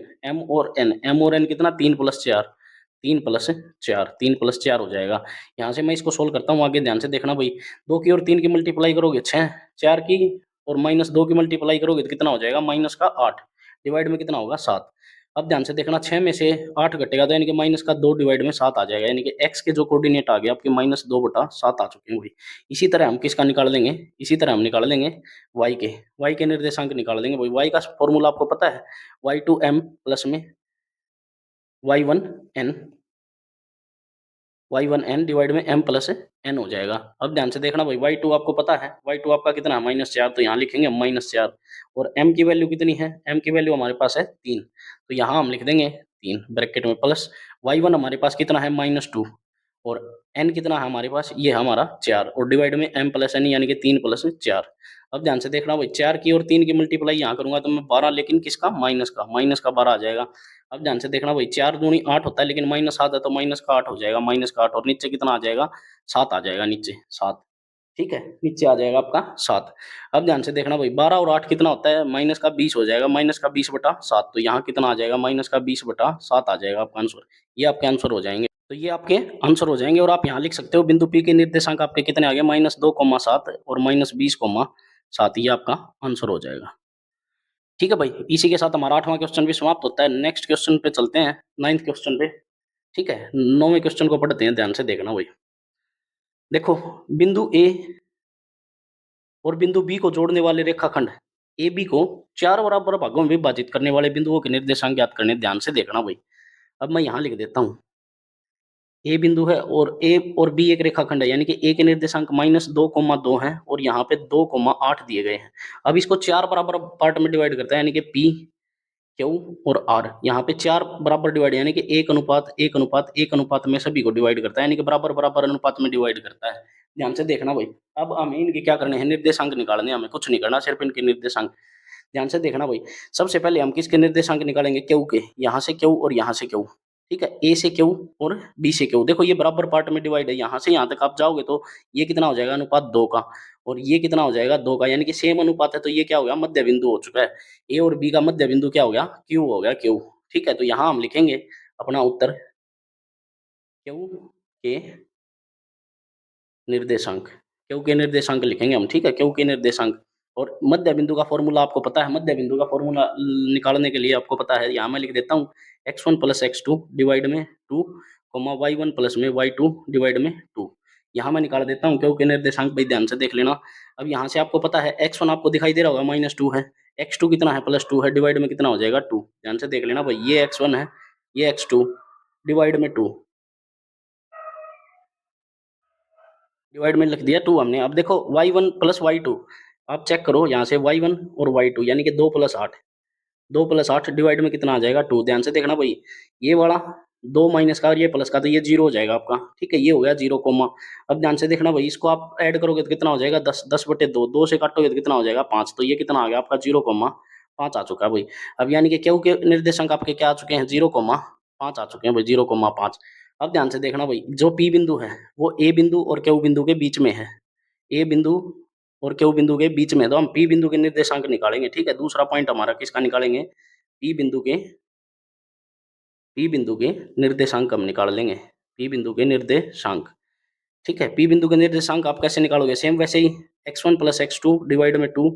m और n कितना 3 + 4, 3 + 4, 3 + 4 हो जाएगा। यहाँ से मैं इसको सोल्व करता हूँ आगे, ध्यान से देखना भाई, 2 की और 3 की मल्टीप्लाई करोगे 6, 4 की और -2 की मल्टीप्लाई करोगे तो कितना हो जाएगा -8, डिवाइड में कितना होगा 7। अब ध्यान से देखना, 6 में से 8 घटेगा तो यानी कि -2 डिवाइड में 7 आ जाएगा, यानी कि x के जो कोऑर्डिनेट आ गए आपके -2/7 आ चुके हैं भाई। इसी तरह हम किसका निकाल लेंगे, इसी तरह हम निकाल लेंगे y के निर्देशांक निकाल देंगे भाई। y का फॉर्मूला आपको पता है, y2m प्लस में y1n, y1n डिवाइड में m प्लस n हो जाएगा। अब ध्यान से देखना भाई, y2 आपको पता है, y2 आपका कितना है -4, तो यहाँ लिखेंगे हम -4, और m की वैल्यू कितनी है, m की वैल्यू हमारे पास है 3, तो यहाँ हम लिख देंगे 3 ब्रैकेट में, प्लस y1 हमारे पास कितना है -2, और n कितना है हमारे पास, ये हमारा 4, और डिवाइड में m प्लस n, यानी कि 3 + 4। अब ध्यान से देखना भाई, 4 की और 3 की मल्टीप्लाई यहाँ करूंगा तो मैं 12, लेकिन किसका, माइनस का 12 आ जाएगा। अब ध्यान से देखना भाई, 4 दूनी 8 होता है, लेकिन -7 है तो -8 हो जाएगा, -8, और नीचे कितना आ जाएगा 7 आ जाएगा, नीचे 7। ठीक है, नीचे आ जाएगा आपका 7। अब ध्यान से देखना भाई, 12 और 8 कितना होता है, -20 हो जाएगा, -20/7, तो यहाँ कितना आ जाएगा, -20/7 आ जाएगा आपका आंसर। ये आपके आंसर हो जाएंगे, तो ये आपके आंसर हो जाएंगे, और आप यहाँ लिख सकते हो बिंदु पी के निर्देशांक आपके कितने आ गए, -2,7 और -20,7। 7 ये आपका आंसर हो जाएगा। ठीक है भाई, इसी के साथ हमारा 8वां क्वेश्चन भी समाप्त होता है। नेक्स्ट क्वेश्चन पे चलते हैं, 9th क्वेश्चन पे। ठीक है, 9वें क्वेश्चन को पढ़ते हैं, ध्यान से देखना भाई। देखो, बिंदु ए और बिंदु बी को जोड़ने वाले रेखाखंड ए बी को 4 बराबर भागों में विभाजित करने वाले बिंदुओं के निर्देशांक ज्ञात करने। ध्यान से देखना भाई। अब मैं यहाँ लिख देता हूँ, ए बिंदु है और ए और बी एक रेखाखंड है, यानी कि ए के निर्देशांक -2,2 हैं और यहाँ पे 2,8 दिए गए हैं। अब इसको 4 बराबर पार्ट में डिवाइड करता है, यानी कि पी, क्यू और आर। यहाँ पे 4 बराबर डिवाइड, यानी कि 1:1:1:1 में सभी को डिवाइड करता है, यानी कि बराबर बराबर अनुपात में डिवाइड करता है। ध्यान से देखना भाई। अब हमें इनके क्या करने हैं, निर्देशांक निकालने हैं, हमें कुछ नहीं करना, सिर्फ इनके निर्देशांक। ध्यान से देखना भाई। सबसे पहले हम किसके निर्देशांक निकालेंगे, क्यू के। यहाँ से क्यू और यहाँ से क्यू। ठीक है, ए से क्यू और बी से क्यू। देखो ये बराबर पार्ट में डिवाइड है, यहाँ से यहाँ तक आप जाओगे तो ये कितना हो जाएगा, अनुपात 2 का, और ये कितना हो जाएगा, 2 का, यानी कि सेम अनुपात है। तो ये क्या हो गया, मध्य बिंदु हो चुका है। ए और बी का मध्य बिंदु क्या हो गया, क्यू हो गया, क्यू। ठीक है, तो यहाँ हम लिखेंगे अपना उत्तर, क्यू के निर्देशांक। क्यू के निर्देशांक लिखेंगे हम। ठीक है, क्यू के निर्देशांक। और मध्य बिंदु का फॉर्मूला आपको पता है, मध्य बिंदु का फॉर्मूला निकालने के लिए आपको पता है, यहाँ मैं लिख देता हूँ x1 + x2 डिवाइड में 2, y1 + में y2 डिवाइड में 2। यहाँ मैं निकाल देता हूँ क्यू के निर्देशांक भाई, ध्यान से देख लेना। अब यहाँ से आपको पता है x1 आपको दिखाई दे रहा होगा -2 है, x2 कितना है, +2 है, डिवाइड में कितना हो जाएगा, 2। ध्यान से देख लेना भाई, ये x1 है, ये x2 डिवाइड में 2, डिवाइड में लिख दिया 2 हमने। अब देखो y1 + y2, आप चेक करो यहाँ से y1 और y2, यानी कि 2 + 8, 2 + 8 डिवाइड में कितना आ जाएगा, 2। ध्यान से देखना भाई, ये वाला 2 माइनस का और ये प्लस का, तो ये 0 हो जाएगा आपका। ठीक है, ये हो गया 0 कोमा। अब ध्यान से देखना भाई, इसको आप ऐड करोगे तो कितना हो जाएगा, 10, 10/2, 2 से काटोगे तो कितना हो जाएगा, 5। तो ये कितना आ गया आपका, 0,5 आ चुका है भाई। अब यानी कि क्यू के निर्देशांक आपके क्या आ चुके हैं, 0,5 आ चुके हैं भाई, 0,5। अब ध्यान से देखना भाई, जो पी बिंदु है वो ए बिंदु और क्यू बिंदु के बीच में है। ए बिंदु और क्यू बिंदु के बीच में, तो हम पी बिंदु के निर्देशांक निकालेंगे। ठीक है, दूसरा पॉइंट हमारा किसका निकालेंगे, पी बिंदु के, पी बिंदु के निर्देशांक हम निकाल लेंगे, पी बिंदु के निर्देशांक। ठीक है, पी बिंदु के निर्देशांक आप कैसे निकालोगे, सेम वैसे ही x1 + x2 डिवाइड में 2,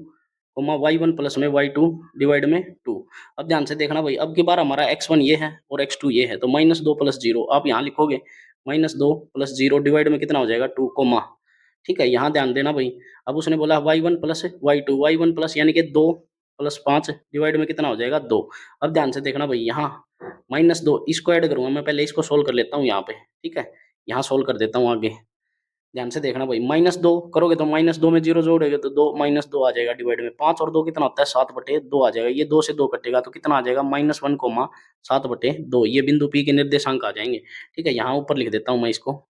y1 + में y2 डिवाइड में 2। अब ध्यान से देखना भाई, अब की बार हमारा x1 ये है और x2 ये है, तो -2 + 0 आप यहाँ लिखोगे, -2 + 0 डिवाइड में कितना हो जाएगा, 2 कोमा। ठीक है, यहाँ ध्यान देना भाई। अब उसने बोला y1 + y2, y1 प्लस यानी कि 2 + 5 डिवाइड में कितना हो जाएगा, 2। अब ध्यान से देखना भाई, यहाँ -2 इसको ऐड करूंगा मैं, पहले इसको सोल्व कर लेता हूँ यहाँ पे। ठीक है, यहाँ सोल्व कर देता हूँ आगे। ध्यान से देखना भाई, -2 करोगे तो -2 में 0 जोड़ोगे तो 2 -2 आ जाएगा डिवाइड में 5, और 2 कितना होता है, 7/2 आ जाएगा। ये 2 से 2 कटेगा तो कितना आ जाएगा, -1, 7/2। ये बिंदु P के निर्देशांक आ जाएंगे। ठीक है, यहाँ ऊपर लिख देता हूँ मैं इसको,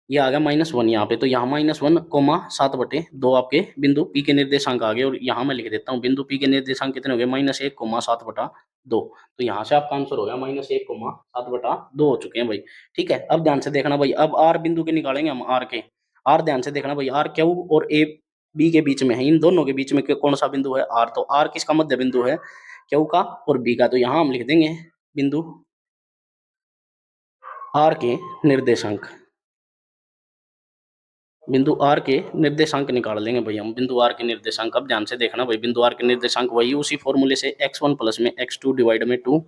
ये आ गया -1 यहाँ पे, तो यहाँ -1, 7/2 आपके बिंदु P के निर्देशांक आ गए। और यहाँ मैं लिख देता हूँ, बिंदु P के निर्देशांक कितने हो गए, -1, 7/2। तो यहाँ से आपका आंसर हो गया -1, 7/2 हो चुके हैं भाई। ठीक है, अब ध्यान से देखना भाई, अब आर बिंदु के निकालेंगे हम, आर के। आर ध्यान से देखना भाई, आर क्यू और ए बी के बीच में है, इन दोनों के बीच में कौन सा बिंदु है, आर। तो आर किसका मध्य बिंदु है, क्यू का और बी का। तो यहाँ हम लिख देंगे बिंदु आर के निर्देशांक, बिंदु आर के निर्देशांक निकाल लेंगे भाई हम, बिंदु आर के निर्देशांक। अब ध्यान से देखना भाई, बिंदु आर के निर्देशांक वही उसी फॉर्मूले से x1 + में x2 डिवाइड में 2,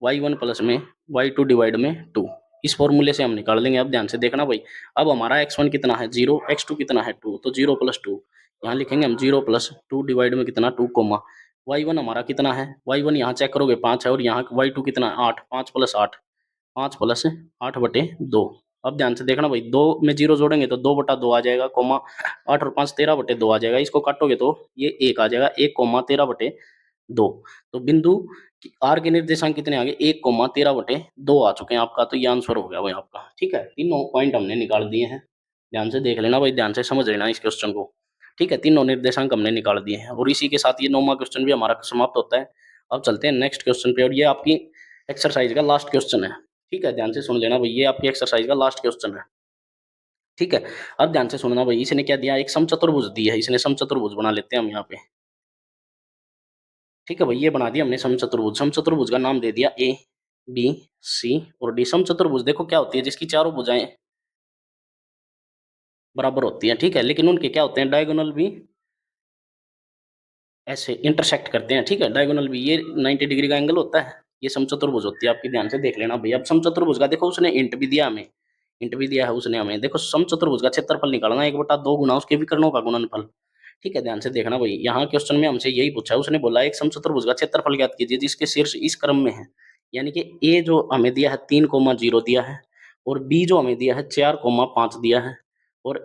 y1 + में y2 डिवाइड में 2, इस फॉर्मूले से हम निकाल लेंगे। अब ध्यान से देखना भाई, अब हमारा x1 कितना है, 0, x2 कितना है, 2, तो 0 + 2 यहाँ लिखेंगे हम, 0 + 2 डिवाइड में कितना, 2, y1 हमारा कितना है, y1 यहाँ चेक करोगे 5 है, और यहाँ y2 कितना है, 8, 5 + 8, 5 + 8/2। अब ध्यान से देखना भाई, 2 में 0 जोड़ेंगे तो 2/2 आ जाएगा, 8 और 5 13/2 आ जाएगा। इसको काटोगे तो ये 1 आ जाएगा, 1, 13/2। तो बिंदु आर के निर्देशांक कितने आ गए, 1, 13/2 आ चुके हैं आपका। तो ये आंसर हो गया भाई आपका। ठीक है, तीनों पॉइंट हमने निकाल दिए हैं। ध्यान से देख लेना भाई, ध्यान से समझ लेना इस क्वेश्चन को। ठीक है, तीनों निर्देशांक हमने निकाल दिए हैं, और इसी के साथ ये 9वां क्वेश्चन भी हमारा समाप्त होता है। अब चलते हैं नेक्स्ट क्वेश्चन पे, और ये आपकी एक्सरसाइज का लास्ट क्वेश्चन है। ठीक है, ध्यान से सुन लेना भाई, ये आपकी एक्सरसाइज का लास्ट क्वेश्चन है। ठीक है, अब ध्यान से सुनना भाई, इसने क्या दिया, एक समचतुर्भुज दी है, इसने समचतुर्भुज बना लेते हैं हम यहाँ पे। ठीक है भाई, ये बना दिया हमने समचतुर्भुज। समचतुर्भुज का नाम दे दिया ए बी सी और डी। समचतुर्भुज देखो क्या होती है, जिसकी चारों भुजाएं बराबर होती हैं, ठीक है, लेकिन उनके क्या होते हैं, डायगोनल भी ऐसे इंटरसेक्ट करते हैं, ठीक है, डायगोनल भी, ये 90 डिग्री का एंगल होता है, ये समचतुर्भुज होती है आपकी, ध्यान से देख लेना भैया। अब समचतुर्भुज का देखो उसने इंट भी दिया हमें, इंट भी दिया है उसने हमें, देखो समचतुर्भुज का क्षेत्रफल निकालना 1/2 गुना उसके विकर्णों का गुणनफल, ठीक है, ध्यान से देखना भाई, यहाँ क्वेश्चन में हमसे यही पूछा है, उसने बोला एक समचतुर्भुज का क्षेत्रफल ज्ञात कीजिए जिसके शीर्ष इस क्रम में है, यानी कि ए जो हमें दिया है 3,0 दिया है, और बी जो हमें दिया है 4,5 दिया है, और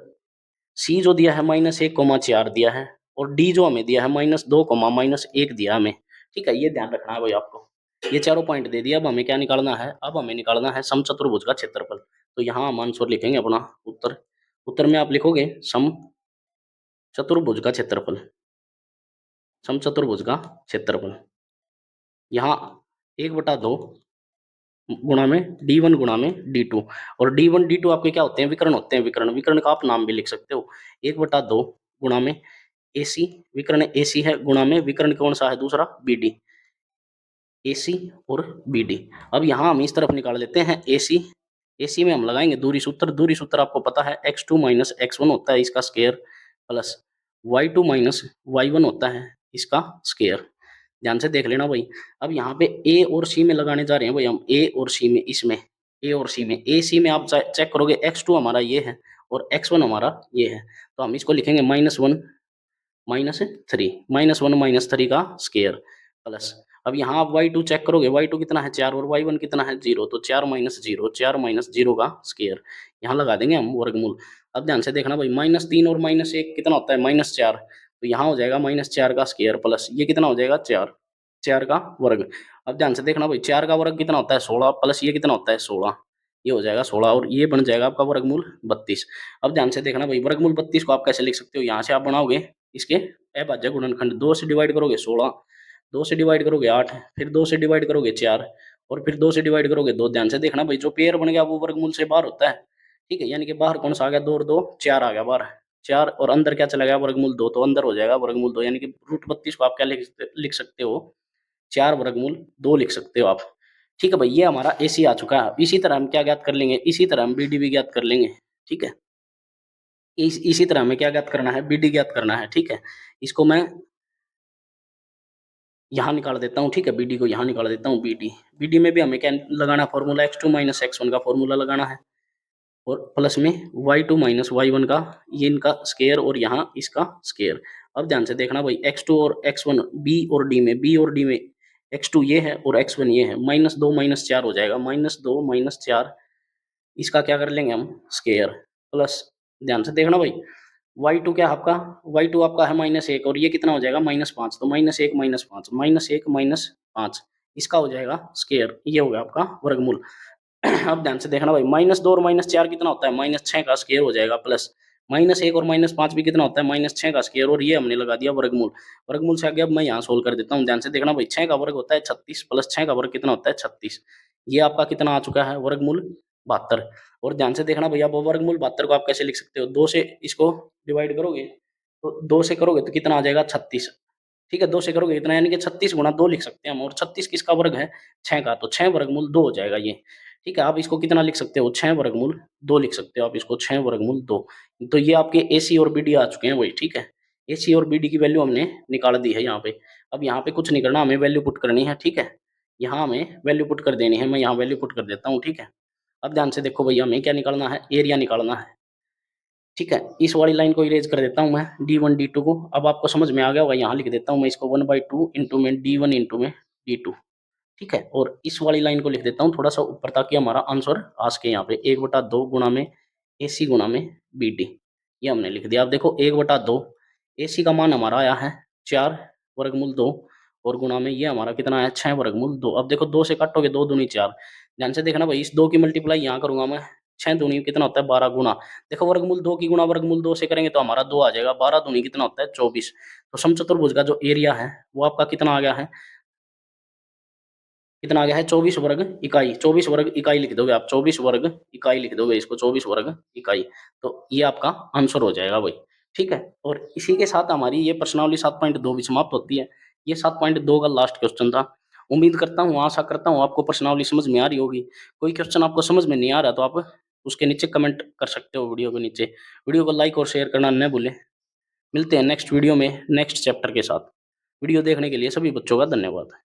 सी जो दिया है -1,4 दिया है, और डी जो हमें दिया है -2, -1 दिया हमें, ठीक है, ये ध्यान रखना है भाई आपको, ये चारों पॉइंट दे दिया। अब हमें क्या निकालना है, अब हमें निकालना है समचतुर्भुज का क्षेत्रफल, तो यहाँ हम आंसर लिखेंगे अपना उत्तर, उत्तर में आप लिखोगे सम चतुर्भुज का क्षेत्रफल, समचतुर्भुज का क्षेत्रफल, यहाँ 1/2 गुणा में D1 गुणा में D2, और D1 D2 आपके क्या होते हैं, विकर्ण होते हैं, विकर्ण, विकर्ण का आप नाम भी लिख सकते हो, 1/2 गुणा में AC, विकर्ण AC है, गुणा में विकर्ण कौन सा है दूसरा, BD, AC और BD। अब यहाँ हम इस तरफ निकाल लेते हैं AC, AC में हम लगाएंगे दूरी सूत्र, दूरी सूत्र आपको पता है x2 - x1 होता है इसका स्क्वायर, प्लस y2 - y1 होता है इसका स्क्वायर, ध्यान से देख लेना भाई। अब यहाँ पे ए और सी में लगाने जा रहे हैं भाई हम, ए और सी में, इसमें ए और सी में, ए सी में आप चेक करोगे x2 हमारा ये है और x1 हमारा ये है, तो हम इसको लिखेंगे -1 -3, -1 -3 का स्क्वायर, प्लस अब यहाँ आप y2 चेक करोगे, y2 कितना है 4 और y1 कितना है 0, तो 4 - 0, 4 - 0 का स्क्वायर, यहाँ लगा देंगे हम वर्गमूल। अब ध्यान से देखना भाई, -3 और -1 कितना होता है, -4, तो यहाँ हो जाएगा -4 का स्क्वायर, प्लस ये कितना हो जाएगा 4, 4 का वर्ग। अब ध्यान से देखना भाई, 4 का वर्ग कितना होता है 16, प्लस ये कितना होता है 16, ये हो जाएगा 16, और ये बन जाएगा आपका वर्गमूल 32। अब ध्यान से देखना भाई, वर्गमूल 32 को आप कैसे लिख सकते हो, यहाँ से आप बनाओगे इसके अभाज्य गुणनखंड, 2 से डिवाइड करोगे 16, 2 से डिवाइड करोगे 8, फिर 2 से डिवाइड करोगे 4, और फिर 2 से डिवाइड करोगे 2। ध्यान से देखना भाई, जो पेयर बन गया वो वर्गमूल से बाहर होता है, ठीक है, यानी कि बाहर कौन सा आ गया, 2 और 2 4 आ गया बाहर, 4, और अंदर क्या चला गया वर्गमूल 2, तो अंदर हो जाएगा वर्गमूल 2, यानी कि √32 को आप क्या लिख सकते हो, 4 वर्गमूल 2 लिख सकते हो आप, ठीक है भाई, ये हमारा AC आ चुका है। इसी तरह हम क्या ज्ञात कर लेंगे, इसी तरह हम BD भी ज्ञात कर लेंगे, ठीक है, इसी तरह हमें क्या ज्ञात करना है, BD ज्ञात करना है, ठीक है, इसको मैं यहाँ निकाल देता हूँ, ठीक है, BD को यहाँ निकाल देता हूँ, BD में भी हमें क्या लगाना, फॉर्मूला x2 - x1 का फॉर्मूला लगाना है, और प्लस में y2 - y1 का, ये इनका स्क्वायर और यहाँ इसका स्क्वायर। अब ध्यान से देखना भाई, x2 और x1 B और D में x2 ये है और x1 ये है, -2 - 4 हो जाएगा, -2 - 4, इसका क्या कर लेंगे हम स्क्वायर, प्लस ध्यान से देखना भाई, y2 क्या है आपका, y2 आपका है -1, और ये कितना हो जाएगा -5, तो -1 - 5, -1 - 5, इसका हो जाएगा स्क्वायर, ये हो गया आपका वर्गमूल। अब ध्यान से देखना भाई, -2 और -4 कितना होता है, -6 का स्क्वायर हो जाएगा, प्लस -1 और -5 भी कितना होता है, -6 का स्क्वायर, और ये हमने लगा दिया वर्गमूल, वर्गमूल से आगे अब मैं यहाँ सोल्व कर देता हूँ। ध्यान से देखना भाई, 6 का वर्ग होता है 36, प्लस 6 का वर्ग कितना होता है 36, ये आपका कितना आ चुका है वर्गमूल 72। और ध्यान से देखना भैया, वर्गमूल 72 को आप कैसे लिख सकते हो, 2 से इसको डिवाइड करोगे, तो 2 से करोगे तो कितना आ जाएगा 36, ठीक है, 2 से करोगे इतना, यानी कि 36 गुणा 2 लिख सकते हैं हम, और 36 किसका वर्ग है 6 का, तो 6 वर्गमूल 2 हो जाएगा ये, ठीक है। आप इसको कितना लिख सकते हो, 6 वर्गमूल 2 लिख सकते हो आप इसको, 6 वर्गमूल 2। तो ये आपके AC और BD आ चुके हैं वही, ठीक है, AC और BD की वैल्यू हमने निकाल दी है यहाँ पे। अब यहाँ पे कुछ नहीं करना, हमें वैल्यू पुट करनी है, ठीक है, यहाँ हमें वैल्यू पुट कर देनी है, मैं यहाँ वैल्यू पुट कर देता हूँ, ठीक है। अब ध्यान से देखो भैया, हमें क्या निकालना है, एरिया निकालना है, ठीक है, इस वाली लाइन को इरेज कर देता हूँ मैं, D1 D2 को। अब आपको समझ में आ गया होगा, यहाँ लिख देता हूँ मैं इसको 1/2 इंटू में D1 इंटू में D2, ठीक है, और इस वाली लाइन को लिख देता हूँ थोड़ा सा ऊपर, ताकि हमारा आंसर आ सके यहाँ पे, 1/2 गुणा में AC गुणा में BD, ये हमने लिख दिया। अब देखो 1/2, AC का मान हमारा आया है 4 वर्गमूल 2, और गुणा में ये हमारा कितना है 6 वर्गमूल 2। अब देखो 2 से काटोगे 2 दूनी 4, ध्यान से देखना भाई, इस 2 की मल्टीप्लाई यहाँ करूंगा मैं, 6 दूनी कितना होता है 12 गुणा, देखो वर्गमूल 2 की गुणा वर्गमूल 2 से करेंगे तो हमारा 2 आ जाएगा, 12 दूनी कितना होता है 24। तो समचतुर्भुज का जो एरिया है वो आपका कितना आ गया है, कितना आ गया है 24 वर्ग इकाई, 24 वर्ग इकाई लिख दोगे आप, 24 वर्ग इकाई लिख दोगे इसको, 24 वर्ग इकाई, तो ये आपका आंसर हो जाएगा भाई, ठीक है। और इसी के साथ हमारी ये प्रश्नावली 7.2 भी समाप्त होती है। ये 7.2 का लास्ट क्वेश्चन था। उम्मीद करता हूँ, आशा करता हूँ आपको प्रश्नावली समझ में आ रही होगी। कोई क्वेश्चन आपको समझ में नहीं आ रहा तो आप उसके नीचे कमेंट कर सकते हो वीडियो के नीचे। वीडियो को लाइक और शेयर करना न भूलें। मिलते हैं नेक्स्ट वीडियो में नेक्स्ट चैप्टर के साथ। वीडियो देखने के लिए सभी बच्चों का धन्यवाद।